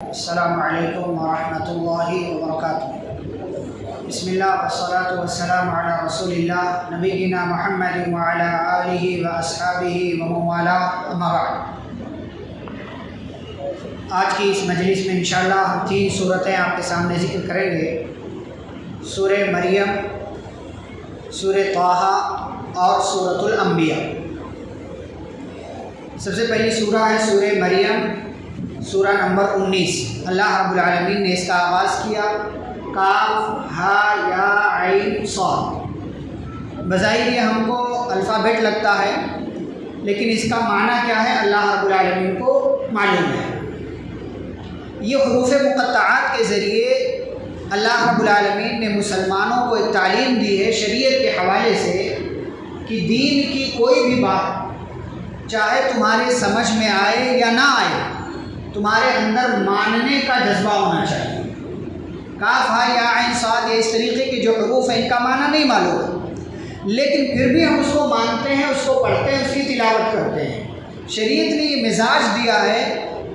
السلام علیکم ورحمۃ اللہ وبرکاتہ۔ بسم اللہ والصلاۃ والسلام علی رسول اللہ نبینا محمد وعلی آلہ واصحابہ ومن والاه اما بعد۔ آج کی اس مجلس میں انشاءاللہ ہم 3 صورتیں آپ کے سامنے ذکر کریں گے، سورہ مریم، سورہ طٰہٰ اور سورۃ الانبیاء۔ سب سے پہلی سورہ ہے سورہ مریم، سورہ نمبر 19۔ اللہ رب العالمین نے اس کا آغاز کیا کاف ہا یا عین صاد۔ بظاہر یہ ہم کو الفابیٹ لگتا ہے، لیکن اس کا معنی کیا ہے اللہ رب العالمین کو معلوم ہے۔ یہ حروف مقطعات کے ذریعے اللہ رب العالمین نے مسلمانوں کو ایک تعلیم دی ہے شریعت کے حوالے سے کہ دین کی کوئی بھی بات چاہے تمہارے سمجھ میں آئے یا نہ آئے، تمہارے اندر ماننے کا جذبہ ہونا چاہیے۔ کاف ہا یا عین صاد، یہ اس طریقے کے جو حروف ہیں ان کا معنی نہیں معلوم، لیکن پھر بھی ہم اس کو مانتے ہیں، اس کو پڑھتے ہیں، اس کی تلاوت کرتے ہیں۔ شریعت نے یہ مزاج دیا ہے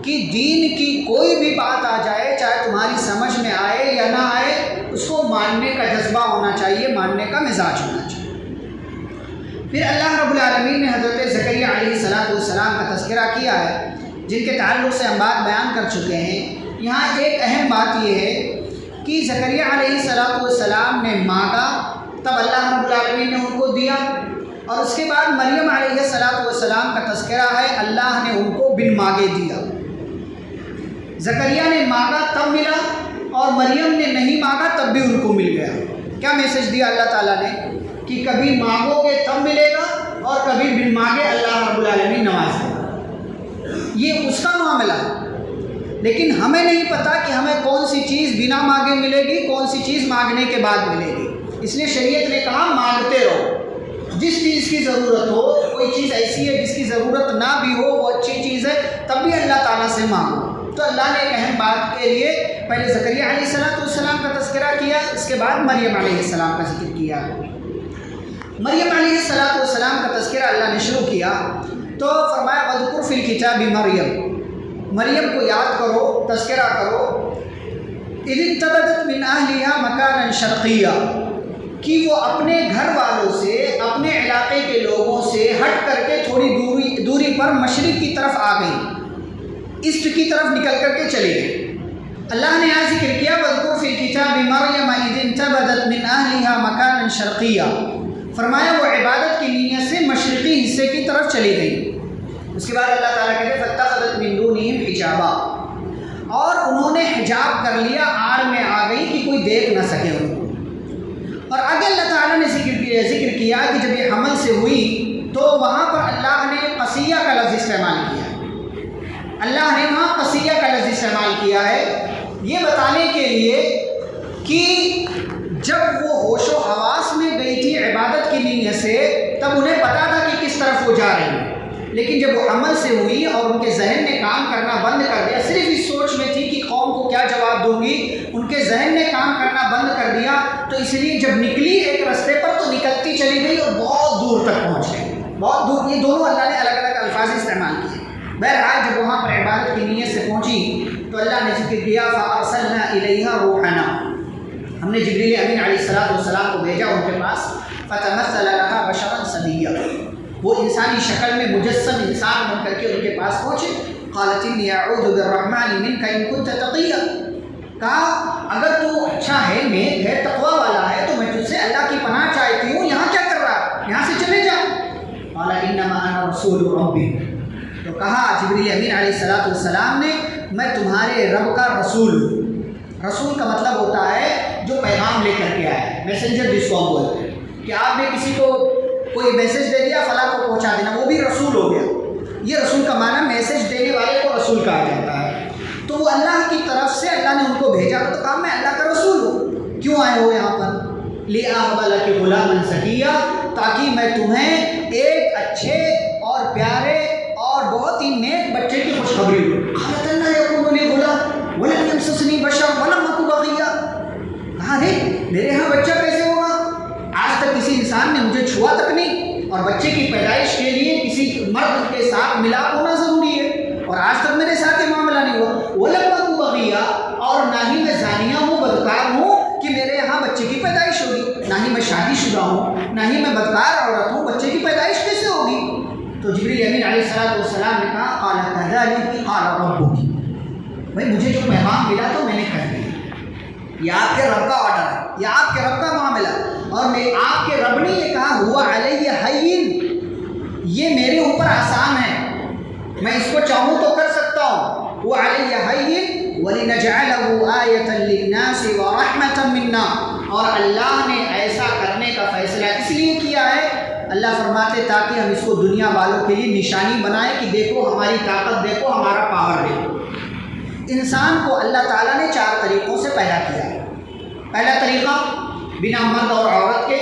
کہ دین کی کوئی بھی بات آ جائے، چاہے تمہاری سمجھ میں آئے یا نہ آئے، اس کو ماننے کا جذبہ ہونا چاہیے، ماننے کا مزاج ہونا چاہیے۔ پھر اللہ رب العالمین نے حضرت زکریا علیہ السلام کا تذکرہ کیا ہے، جن کے تعلق سے ہم بات بیان کر چکے ہیں۔ یہاں ایک اہم بات یہ ہے کہ زکریا علیہ السلام نے مانگا، تب اللہ رب العالمین نے ان کو دیا، اور اس کے بعد مریم علیہ السلام کا تذکرہ ہے، اللہ نے ان کو بن مانگے دیا۔ زکریا نے مانگا تب ملا، اور مریم نے نہیں مانگا تب بھی ان کو مل گیا۔ کیا میسج دیا اللہ تعالیٰ نے کہ کبھی مانگو گے تب ملے گا، اور کبھی بن مانگے اللہ رب العالمین نواز دے گا۔ یہ اس کا معاملہ ہے، لیکن ہمیں نہیں پتہ کہ ہمیں کون سی چیز بنا مانگے ملے گی، کون سی چیز مانگنے کے بعد ملے گی۔ اس لیے شریعت نے کہا مانگتے رہو، جس چیز کی ضرورت ہو۔ کوئی چیز ایسی ہے جس کی ضرورت نہ بھی ہو، وہ اچھی چیز ہے، تب بھی اللہ تعالیٰ سے مانگو۔ تو اللہ نے ایک اہم بات کے لیے پہلے زکریا علیہ السلام کا تذکرہ کیا، اس کے بعد مریم علیہ السلام کا ذکر کیا۔ مریم علیہ السلام کا تذکرہ اللہ نے شروع کیا تو فرمایا وَاذْكُرْ فِي الْكِتَابِ مریم، مریم کو یاد کرو، تذکرہ کرو۔ اِذِ انتبذت مِنْ أَهْلِهَا مَكَانًا شَرْقِيًّا، کہ وہ اپنے گھر والوں سے، اپنے علاقے کے لوگوں سے ہٹ کر کے تھوڑی دوری پر مشرق کی طرف آ گئی، ایسٹ کی طرف نکل کر کے چلی گئی۔ اللہ نے یہاں ذکر کیا وَاذْكُرْ فِي الْكِتَابِ مَرْيَمَ إِذِ انتبذت مِنْ أَهْلِهَا مَكَانًا شَرْقِيًّا، فرمایا وہ عبادت کی نیت سے مشرقی حصے کی طرف چلی گئی۔ اس کے بعد اللہ تعالیٰ کہتے ہیں فَاتَّخَذَتْ مِن دُونِهِمْ حِجَابًا، اور انہوں نے حجاب کر لیا، آڑ میں آ گئی کہ کوئی دیکھ نہ سکے ان کو۔ اور آگے اللہ تعالیٰ نے ذکر کیا کہ جب یہ حمل سے ہوئی تو وہاں پر اللہ نے قصیہ کا لفظ استعمال کیا، اللہ نے وہاں قصیہ کا لفظ استعمال کیا ہے، یہ بتانے کے لیے کہ جب وہ ہوش و حواس میں گئی تھی عبادت کی نیت سے، تب انہیں پتا تھا کہ کس طرف وہ جا رہی ہیں، لیکن جب وہ عمل سے ہوئی اور ان کے ذہن نے کام کرنا بند کر دیا، صرف اس سوچ میں تھی کہ قوم کو کیا جواب دوں گی، ان کے ذہن نے کام کرنا بند کر دیا، تو اس لیے جب نکلی ایک رستے پر تو نکلتی چلی گئی اور بہت دور تک پہنچ گئی، بہت دور۔ یہ دونوں اللہ نے الگ الگ الفاظ استعمال کیے۔ بہرحال جب وہاں پر عبادت کی نیت سے پہنچی تو اللہ نے ذکر کیا فَأَرْسَلْنَا إِلَيْهَا رُوحَنَا، ہم نے جبریل امین علیہ السلام کو بھیجا ان کے پاس، فَتَمَثَّلَ لَهَا بَشَرًا سَوِيًّا، وہ انسانی شکل میں مجسم انسان بن کر کے ان کے پاس پہنچے۔ قالت انی اعوذ بالرحمن منک ان کنت تقیا، کہا اگر تو اچھا ہے، نیک ہے، تقوی والا ہے، تو میں تجھ سے اللہ کی پناہ چاہتی ہوں، یہاں کیا کر رہا ہے، یہاں سے چلے جا۔ قال انما انا رسول ربک، تو کہا جبریل امین علیہ السلام نے میں تمہارے رب کا رسول ہوں۔ رسول کا مطلب ہوتا ہے جو پیغام لے کر کے آئے، میسنجر جس کو ہم بولتے ہیں، کہ آپ نے کسی کو کوئی میسج دے دیا فلاں کو پہنچا دینا، وہ بھی رسول ہو گیا۔ یہ رسول کا معنی میسج دینے والے کو رسول کہا جاتا ہے۔ تو وہ اللہ کی طرف سے اللہ نے ان کو بھیجا، تو کہا میں اللہ کا رسول ہوں۔ کیوں آئے ہو یہاں پر؟ لِأَهْبَ لَكِ غُلَامًا زَكِيًّا، تاکہ میں تمہیں ایک اچھے اور پیارے اور بہت ہی نیک بچے کی خوشخبری دوں۔ قَالَتْ أَنَّىٰ يَكُونُ لِي غُلَامٌ وَلَمْ يَمْسَسْنِي بَشَرٌ وَلَمْ أَكُ بَغِيًّا، کہا نہیں میرے یہاں بچہ کیسے ہوگا، آج تک کسی انسان نے مجھے چھوا تک نہیں، اور بچے کی پیدائش کے لیے کسی مرد کے ساتھ ملاپ ہونا ضروری ہے، اور آج تک میرے ساتھ یہ معاملہ نہیں ہوا۔ وَلَمْ أَكُ بَغِيًّا، شدہ ہوں، نہ ہی میں بدکار عورت ہوں، بچے کی پیدائش کیسے ہوگی؟ تو جبریل امین علیہ السلام نے کہا قال كذلك قال ربك، بھائی مجھے جو پیغام ملا تو میں نے کہہ دیا، یہ آپ کے رب کا آرڈر ہے، یہ آپ کے رب کا معاملہ، اور میں آپ کے رب نے یہ کہا ہوا علیہ حین، یہ میرے اوپر آسان ہے، میں اس کو چاہوں تو کر سکتا ہوں، ہوا علیہ حین وَلِنَجْعَلَهُ آیَةً لِلنَّاسِ وَرَحْمَةً مِنَّا، اور اللہ نے ایسا کرنے کا فیصلہ اس لیے کیا ہے، اللہ فرماتے تاکہ ہم اس کو دنیا والوں کے لیے نشانی بنائیں کہ دیکھو ہماری طاقت، دیکھو ہمارا پاور دیکھو۔ انسان کو اللہ تعالیٰ نے 4 طریقوں سے پیدا کیا ہے۔ پہلا طریقہ بنا مرد اور عورت کے،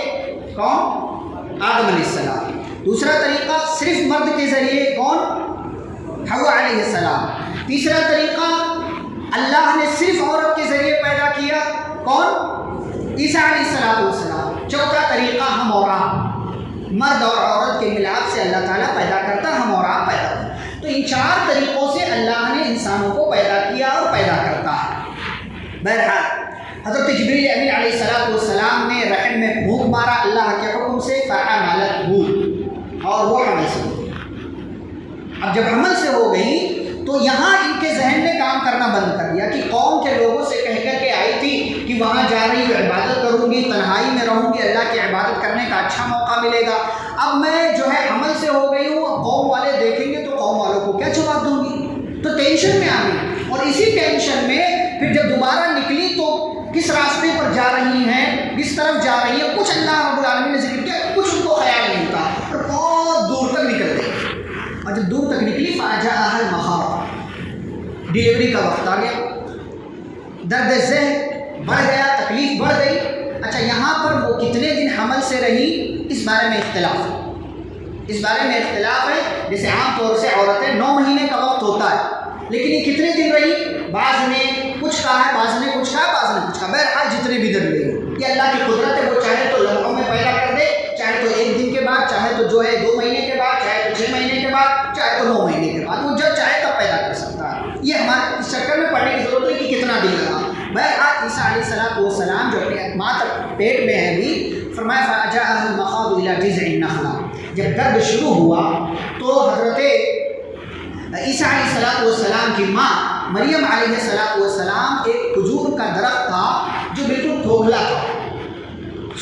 کون؟ آدم علیہ السلام۔ دوسرا طریقہ صرف مرد کے ذریعے، کون؟ حوا علیہ السلام۔ تیسرا طریقہ اللہ نے صرف عورت کے ذریعے پیدا کیا، کون؟ عیسیٰ علیہ السلام۔ چوتھا طریقہ ہم اور آپ، مرد اور عورت کے ملاپ سے اللہ تعالیٰ پیدا کرتا، ہم اور آپ پیدا کرتا۔ تو ان 4 طریقوں سے اللہ نے انسانوں کو پیدا کیا اور پیدا کرتا ہے۔ بہرحال حضرت جبریل امین علیہ السلام نے رحم میں پھونک مارا اللہ کے حکم سے، فحملتہ، اور وہ حمل سے ہو گئی۔ اب جب حمل سے ہو گئی تو یہاں ان کے ذہن نے کام کرنا بند کر دیا کہ قوم کے لوگوں سے کہہ کر کے آئی تھی کہ وہاں جا رہی ہوں، عبادت کروں گی، تنہائی میں رہوں گی، اللہ کی عبادت کرنے کا اچھا موقع ملے گا، اب میں جو ہے حمل سے ہو گئی ہوں، اب قوم والے دیکھیں گے تو قوم والوں کو کیا جواب دوں گی، تو ٹینشن میں آ گئی، اور اسی ٹینشن میں پھر جب دوبارہ نکلی تو کس راستے پر جا رہی ہیں، کس طرف جا رہی ہیں، کچھ اللہ رب العالمین نے ذکر کیا، کچھ ان کو خیال نہیں تھا، اور بہت دور تک نکل گئی، اور جب دور تک نکلی فاجاءها المخاض، ڈیلیوری کا وقت آ گیا، درد ذہن بڑھ گیا، تکلیف بڑھ گئی۔ اچھا یہاں پر وہ کتنے دن حمل سے رہی اس بارے میں اختلاف ہے، اس بارے میں اختلاف ہے، جیسے عام طور سے عورتیں 9 مہینے کا وقت ہوتا ہے، لیکن یہ کتنے دن رہی، بعض نے کچھ کہا ہے، بعض نے کچھ کہا، بعض نے کچھ کہا، بہرحال جتنے بھی دن رہی، یہ اللہ کی قدرت ہے، وہ چاہے تو لمحوں میں پیدا کر دے، چاہے تو 1 دن کے بعد، چاہے تو جو ہے 2 مہینے کے بعد، چاہے تو 6 مہینے کے بعد، چاہے تو 9 مہینے کے بعد، وہ جب چاہے تب پیدا کر سکتا ہے۔ یہ ہمارے اس چکر میں پڑھنے کی ضرورت ہے کہ کتنا دن لگا۔ بہرحال عیسیٰ علیہ السلام جو اپنے ماں تک پیٹ میں ہے بھی، فرمایا فَأَجَاءَهَا الْمَخَاضُ إِلَى جِذْعِ النَّخْلَةِ، جب درد شروع ہوا تو حضرت عیسیٰ علیہ السلام کی ماں مریم علیہ السلام ایک کھجور کا درخت تھا جو بالکل کھوکھلا تھا،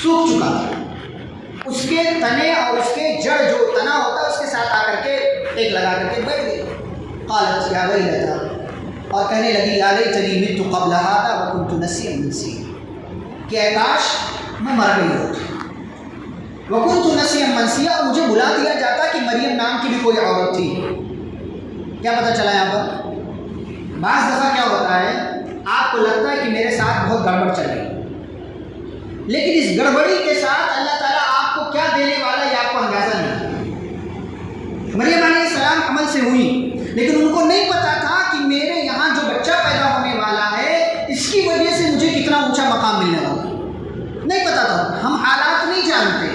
سوکھ چکا تھا، اس کے تنے اور اس کے جڑ جو تنا ہوتا ہے اس کے ساتھ آ کر کے ٹیک لگا کر کے بیٹھ گئی، قالت یا ویلتا، اور کہنے لگی یا لیتنی مت قبل ھذا وکنت نسیا منسیا، کہ اے کاش میں مر گئی ہوتی، وکنت نسیا منسیا، اور مجھے بلا دیا جاتا کہ مریم نام کی بھی کوئی عورت تھی۔ کیا پتہ چلا یہاں پر؟ بعض دفعہ کیا ہوتا ہے، آپ کو لگتا ہے کہ میرے ساتھ بہت گڑبڑ چل رہی، لیکن اس گڑبڑی کے ساتھ اللہ تعالیٰ آپ کو کیا دینے والا ہے یہ آپ کو اندازہ نہیں۔ مریم علیہ السلام حمل سے ہوئی، لیکن ان کو نہیں پتا تھا کہ میرے یہاں جو بچہ پیدا ہونے والا ہے اس کی وجہ سے مجھے کتنا اونچا مقام ملنے والا، نہیں پتا تھا، ہم حالات نہیں جانتے،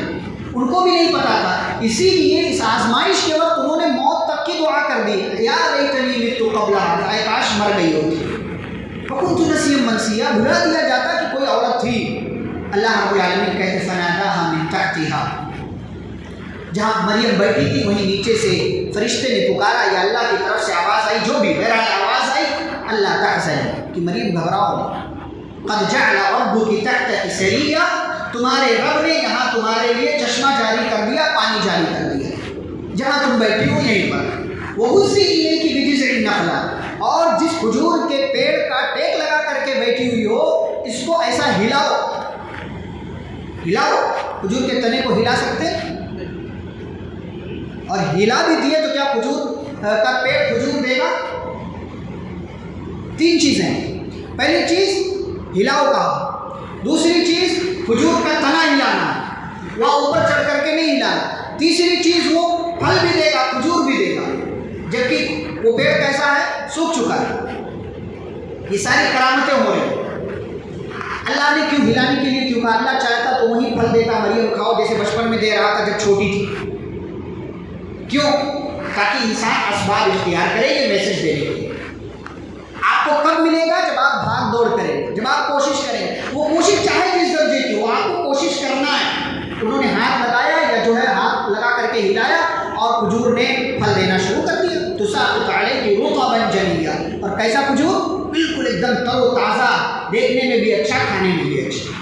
ان کو بھی نہیں پتا تھا، اسی لیے اس آزمائش کے وقت انہوں نے موت تک کی دعا کر دی، یا لیتنی مت قبل ھذا، اے کاش مر گئی ہوتی، وکنت نسیا منسیا، بھلا دیا جاتا کہ کوئی عورت تھی۔ اللہ رب العالمین کہتے فناداها من تحتها، جہاں مریم بیٹھی تھی وہیں نیچے سے فرشتے نے پکارا، یا اللہ کی طرف سے آواز آئی، جو بھی بہرحال آواز آئی، اللہ تحزن، کہ مریم گھبراؤ نہیں، قد جعل ربک تحتک سریا، تمہارے رب نے یہاں تمہارے لیے چشمہ جاری کر دیا، پانی جاری کر دیا، جہاں تم بیٹھی ہو یہیں پر، وہزی الیک بجذع النخلہ، اور جس کھجور کے پیڑ کا ٹیک لگا کر کے بیٹھی ہوئی ہو اس کو ایسا ہلاؤ، ہلاؤ، کھجور کے تنے کو ہلا سکتے، اور ہلا بھی دیے تو کیا کھجور کا پیڑ کھجور دے گا؟ 3 چیزیں ہیں، پہلی چیز ہلاؤ کہا، دوسری چیز کھجور کا تنا ہلانا، وہ اوپر چڑھ کر کے نہیں ہلانا، تیسری چیز وہ پھل بھی دے گا، کھجور بھی دے گا، جبکہ وہ پیڑ کیسا ہے؟ سوکھ چکا ہے۔ یہ ساری کرامتیں ہو رہی ہیں، اللہ نے کیوں ہلانے کے لیے کیوں کہا؟ اللہ چاہتا تو وہیں پھل دیتا، مریم کھاؤ، جیسے بچپن میں دے رہا تھا جب چھوٹی تھی، کیوں؟ تاکہ انسان اسباب اختیار کرے یہ میسج دینے کے لیے۔ آپ کو کب ملے گا؟ جب آپ بھاگ دوڑ کریں، جب آپ کوشش کریں، وہ کوشش چاہے جس درجے کی ہو، آپ کو کوشش کرنا ہے۔ دم تر و تازہ، دیکھنے میں بھی اچھا، کھانے میں بھی اچھا۔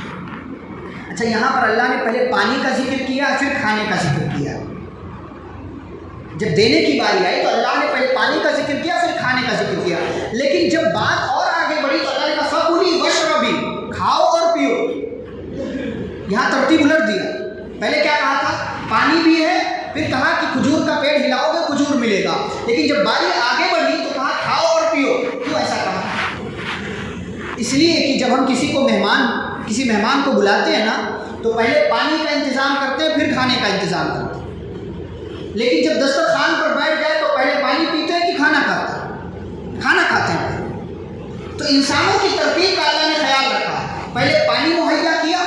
اچھا، یہاں پر اللہ نے پہلے پانی کا ذکر کیا، پھر کھانے کا ذکر کیا۔ جب دینے کی باری آئی تو اللہ نے پہلے پانی کا ذکر کیا، پھر کھانے کا ذکر کیا، لیکن جب بات اور آگے بڑھی تو اللہ نے کہا فَكُلِي وَاشْرَبِي، کھاؤ اور پیو۔ یہاں ترتیب الٹ دیا، پہلے کیا کہا تھا؟ پانی بھی ہے، پھر کہا کہ کھجور کا پیڑ ہلاؤ گے کھجور ملے گا، لیکن جب باری آگے بڑھی تو کہا کھاؤ اور پیو۔ کیوں ایسا کہا؟ اس لیے کہ جب ہم کسی مہمان کو بلاتے ہیں نا تو پہلے پانی کا انتظام کرتے ہیں، پھر کھانے کا انتظام کرتے ہیں، لیکن جب دسترخوان پر بیٹھ جائے تو پہلے پانی پیتے ہیں کہ کھانا کھاتے ہیں؟ کھانا کھاتے ہیں۔ تو انسانوں کی ترتیب کا اللہ نے خیال رکھا، پہلے پانی مہیا کیا،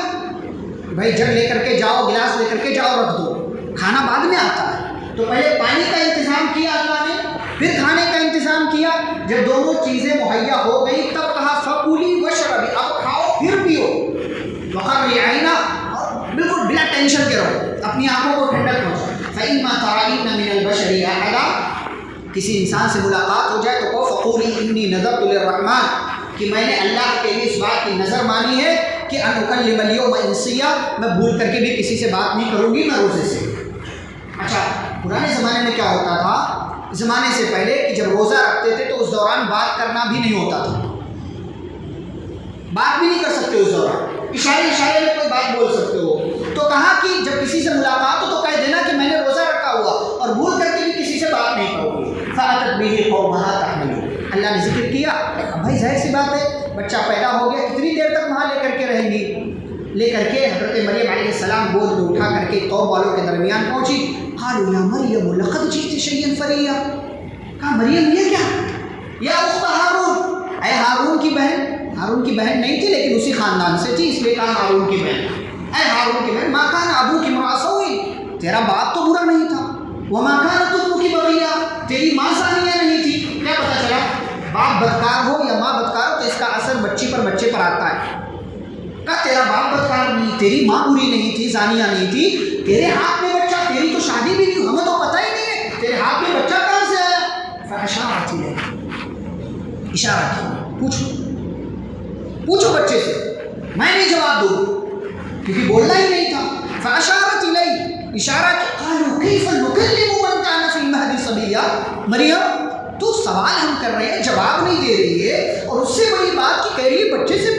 بھائی جگ لے کر کے جاؤ، گلاس لے کر کے جاؤ، رکھ دو، کھانا بعد میں آتا ہے، تو پہلے پانی کا انتظام کیا اللہ نے، پھر کھانے کا انتظام کیا۔ جب دونوں چیزیں مہیا ہو گئی تب کہا فَكُلِي وَاشْرَبِي، اب کھاؤ پھر پیو، وَقَرِّ عَيْنَا، اور بالکل بلا ٹینشن کے رہو، اپنی آنکھوں کو ٹھنڈک پہنچاؤ۔ فَإِمَّا تَرَيِنَّ مِنَ الْبَشَرِ أَحَدًا، کسی انسان سے ملاقات ہو جائے تو کہو فَقُولِي إِنِّي نَذَرْتُ لِلرَّحْمَٰنِ، کہ میں نے اللہ کے لیے اس بات کی نظر مانی ہے کہ أَنْ أُكَلِّمَ الْيَوْمَ إِنسِيًّا، میں بھول کر کے بھی کسی سے بات نہیں کروں گی، میں روزے سے۔ اچھا، پرانے زمانے میں کیا ہوتا تھا؟ زمانے سے پہلے کہ جب روزہ رکھتے تھے تو اس دوران بات کرنا بھی نہیں ہوتا تھا، بات بھی نہیں کر سکتے اس دوران، اشارے میں کوئی بات بول سکتے ہو، تو کہا کہ جب کسی سے ملاقات ہو تو کہہ دینا کہ میں نے روزہ رکھا ہوا اور بھول کر کے بھی کسی سے بات نہیں کروں گی۔ فَأَتَتْ بِهِ قَوْمَهَا تَحْمِلُهُ، اللہ نے ذکر کیا، اب بھائی ظاہر سی بات ہے، بچہ پیدا ہو گیا، کتنی دیر تک وہاں لے کر کے رہیں گی؟ لے کر کے حضرت مریم علیہ السلام گود میں اٹھا کر کے قوم والوں کے درمیان پہنچی۔ قالوا یا مریم لقد جئت شیئا فریا، کہا مریم یہ کیا؟ یا اخت ہارون، اے ہارون کی بہن، ہارون کی بہن نہیں تھی لیکن اسی خاندان سے تھی، اس لیے کہا ہارون کی بہن، اے ہارون کی بہن، ما کان ابوک امرأ سوء، تیرا باپ تو برا نہیں تھا، وما کانت امک بغیا، تیری ماں زانیہ نہیں تھی۔ کیا پتہ چلا؟ باپ بدکار ہو یا ماں بدکار ہو تو اس کا اثر بچے پر آتا ہے۔ کہا تیرا باپ بدکار نہیں، تیری ماں بری نہیں تھی، زانیہ نہیں تھی، تیرے ہاتھ میں بچہ، تیری تو شادی بھی نہیں، ہمیں تو پتہ ہی نہیں ہے تیرے ہاتھ میں بچہ کہاں سے آیا؟ فاشارت الیہ، اشارہ کیا، پوچھو بچے سے، میں نہیں جواب دوں کیونکہ بولنا ہی نہیں تھا۔ فاشارت الیہ، اشارہ کیا۔ قالوا کیف نکلم من کان فی المہد صبیا، مریم تو سوال ہم کر رہے ہیں، جواب نہیں دے رہی ہے، اور اس سے بڑی بات کہ کہہ رہی ہے بچے سے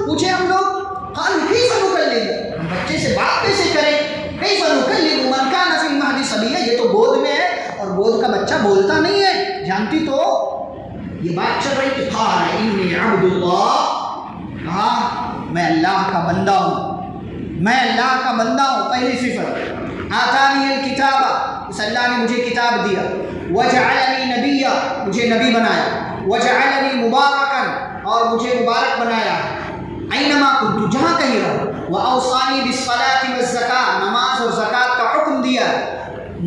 پوچھے ہم لوگ۔ قالوا کیف نکلم، ہم بچے سے بات کیسے کریں؟ کیف نکلم من کان فی المہد صبیا، یہ تو گود میں ہے اور گود کا بچہ بولتا نہیں ہے، جانتی تو یہ بات چل رہی کہ قال انی عبد اللہ، کہا میں اللہ کا بندہ ہوں، میں اللہ کا بندہ ہوں، پہلی صفت۔ آتانی الکتاب، اس اللہ نے مجھے کتاب دیا، وجعلنی نبیا، مجھے نبی بنایا، وجعلنی مبارکا، اور مجھے مبارک بنایا، اینما کنت، جہاں کہیں رہو، واوصانی بالصلاۃ والزکاۃ، نماز اور زکوٰۃ کا حکم دیا،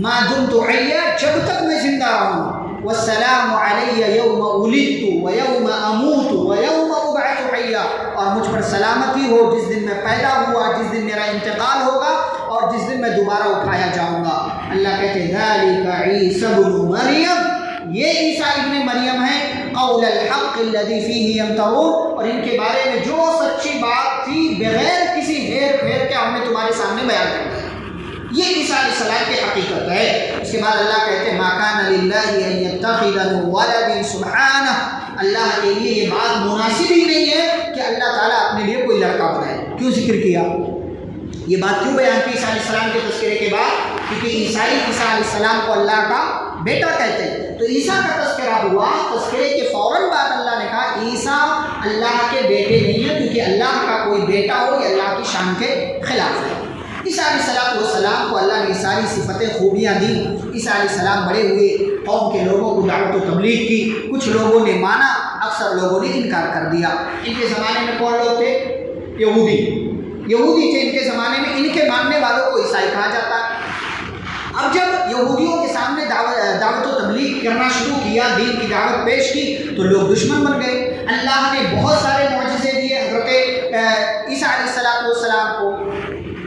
ما دمت حیا، جب تک میں زندہ رہوں، والسلام علی یوم ولدت ویوم اموت ویوم ابعث حیا، اور مجھ پر سلامتی ہو جس دن میں پیدا ہوا، جس دن میرا انتقال ہوگا، اور جس دن میں دوبارہ اٹھایا جاؤں گا۔ اللہ کہتے ہیں ذالک عیسی ابن مریم، یہ عیسیٰ ابن مریم ہے، قول الحق الذی فیہ یمترون، اور ان کے بارے میں جو سچی بات تھی بغیر کسی ہیر پھیر کے ہم نے تمہارے سامنے بیان کر دیا، یہ عیسیٰ علیہ السلام کی حقیقت ہے۔ اس کے بعد اللہ کہتے ہیں ما کان للہ ان یتخذ من ولد سبحانہ، اللہ کے لیے یہ بات مناسب ہی نہیں ہے کہ اللہ تعالیٰ اپنے لیے کوئی لڑکا بنائے۔ کیوں ذکر کیا؟ یہ بات کیوں بیان کی عیسیٰ علیہ السلام کے تذکرے کے بعد؟ کیونکہ عیسائی عیسیٰ علیہ السلام کو اللہ کا بیٹا کہتے ہیں، تو عیسیٰ کا تذکرہ ہوا، تذکرے کے فوراً بعد اللہ نے کہا عیسیٰ اللہ کے بیٹے نہیں ہیں، کیونکہ اللہ کا کوئی بیٹا ہو یہ اللہ کی شان کے خلاف ہے۔ عیسیٰ علیہ السلام کو اللہ نے ساری صفتیں خوبیاں دی۔ عیسیٰ علیہ السلام بڑے ہوئے، قوم کے لوگوں کو دعوت و تبلیغ کی، کچھ لوگوں نے مانا، اکثر لوگوں نے انکار کر دیا۔ ان کے زمانے میں کون لوگ تھے؟ یہودی تھے ان کے زمانے میں، ان کے ماننے والوں کو عیسائی کہا جاتا ہے۔ اب جب یہودیوں کے سامنے دعوت و تبلیغ کرنا شروع کیا، دین کی دعوت پیش کی، تو لوگ دشمن بن گئے۔ اللہ نے بہت سارے معجزے دیے حضرت عیسیٰ علیہ السلام کو،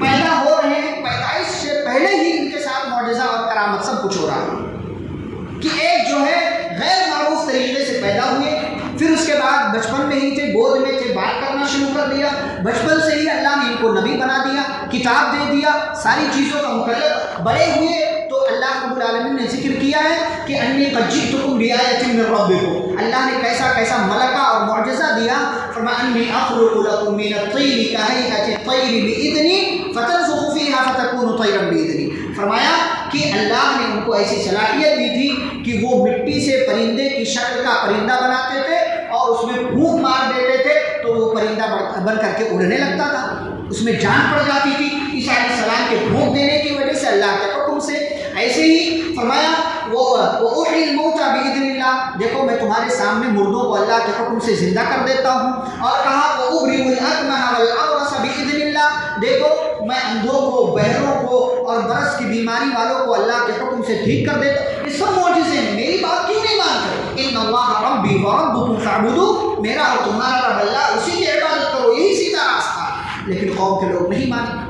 پیدا ہو رہے ہیں، پیدائش سے پہلے ہی ان کے ساتھ معجزہ اور کرامت سب کچھ ہو رہا ہے کہ ایک جو ہے غیر معروف طریقے سے پیدا ہوئے، پھر اس کے بعد بچپن میں ہی تھے، گود میں تھے، بات کرنا شروع کر دیا، بچپن سے ہی اللہ نے ان کو نبی بنا دیا، کتاب دے دیا، ساری چیزوں کا مکلف بڑے ہوئے تو اللہ رب العالمین نے ذکر کیا ہے کہ انی قد جئتکم بآیۃ من ربکم، اللہ نے کیسا کیسا ملکہ اور معجزہ دیا، فرمایا انی اخلق لکم من الطین کہیئۃ الطیر بإذنی فتنفخ فیہا فتکون طیرا بإذنی، فرمایا کہ اللہ نے ان کو ایسی صلاحیت دی تھی کہ وہ مٹی سے پرندے کی شکل کا پرندہ بناتے تھے اور اس میں پھونک مار دیتے تھے تو وہ پرندہ بن کر کے اڑنے لگتا تھا، اس میں جان پڑ جاتی تھی عیسیٰ علیہ السلام کے پھونک دینے کی وجہ سے اللہ کے حکم سے۔ ایسے ہی فرمایا وَأُحْيِي الْمَوْتَى بِإِذْنِ اللَّهِ، دیکھو میں تمہارے سامنے مردوں کو اللہ کے حکم سے زندہ کر دیتا ہوں، اور کہا وَأُبْرِئُ الْأَكْمَحَ وَالْأَبْرَصَ بِإِذْنِ اللَّهِ، دیکھو میں اندھوں کو، بہروں کو اور برس کی بیماری والوں کو اللہ کے حکم سے ٹھیک کر دیتا ہوں۔ یہ سب معجزے ہیں، میری بات کیوں نہیں مانتے؟ اِنَّ اللَّهَ رَبِّي وَرَبُّكُمْ فَاعْبُدُوهُ، میرا اور تمہارا رب اللہ، اسی کی عبادت کرو، یہی سیدھا راستہ ہے، لیکن قوم کے لوگ نہیں مانے۔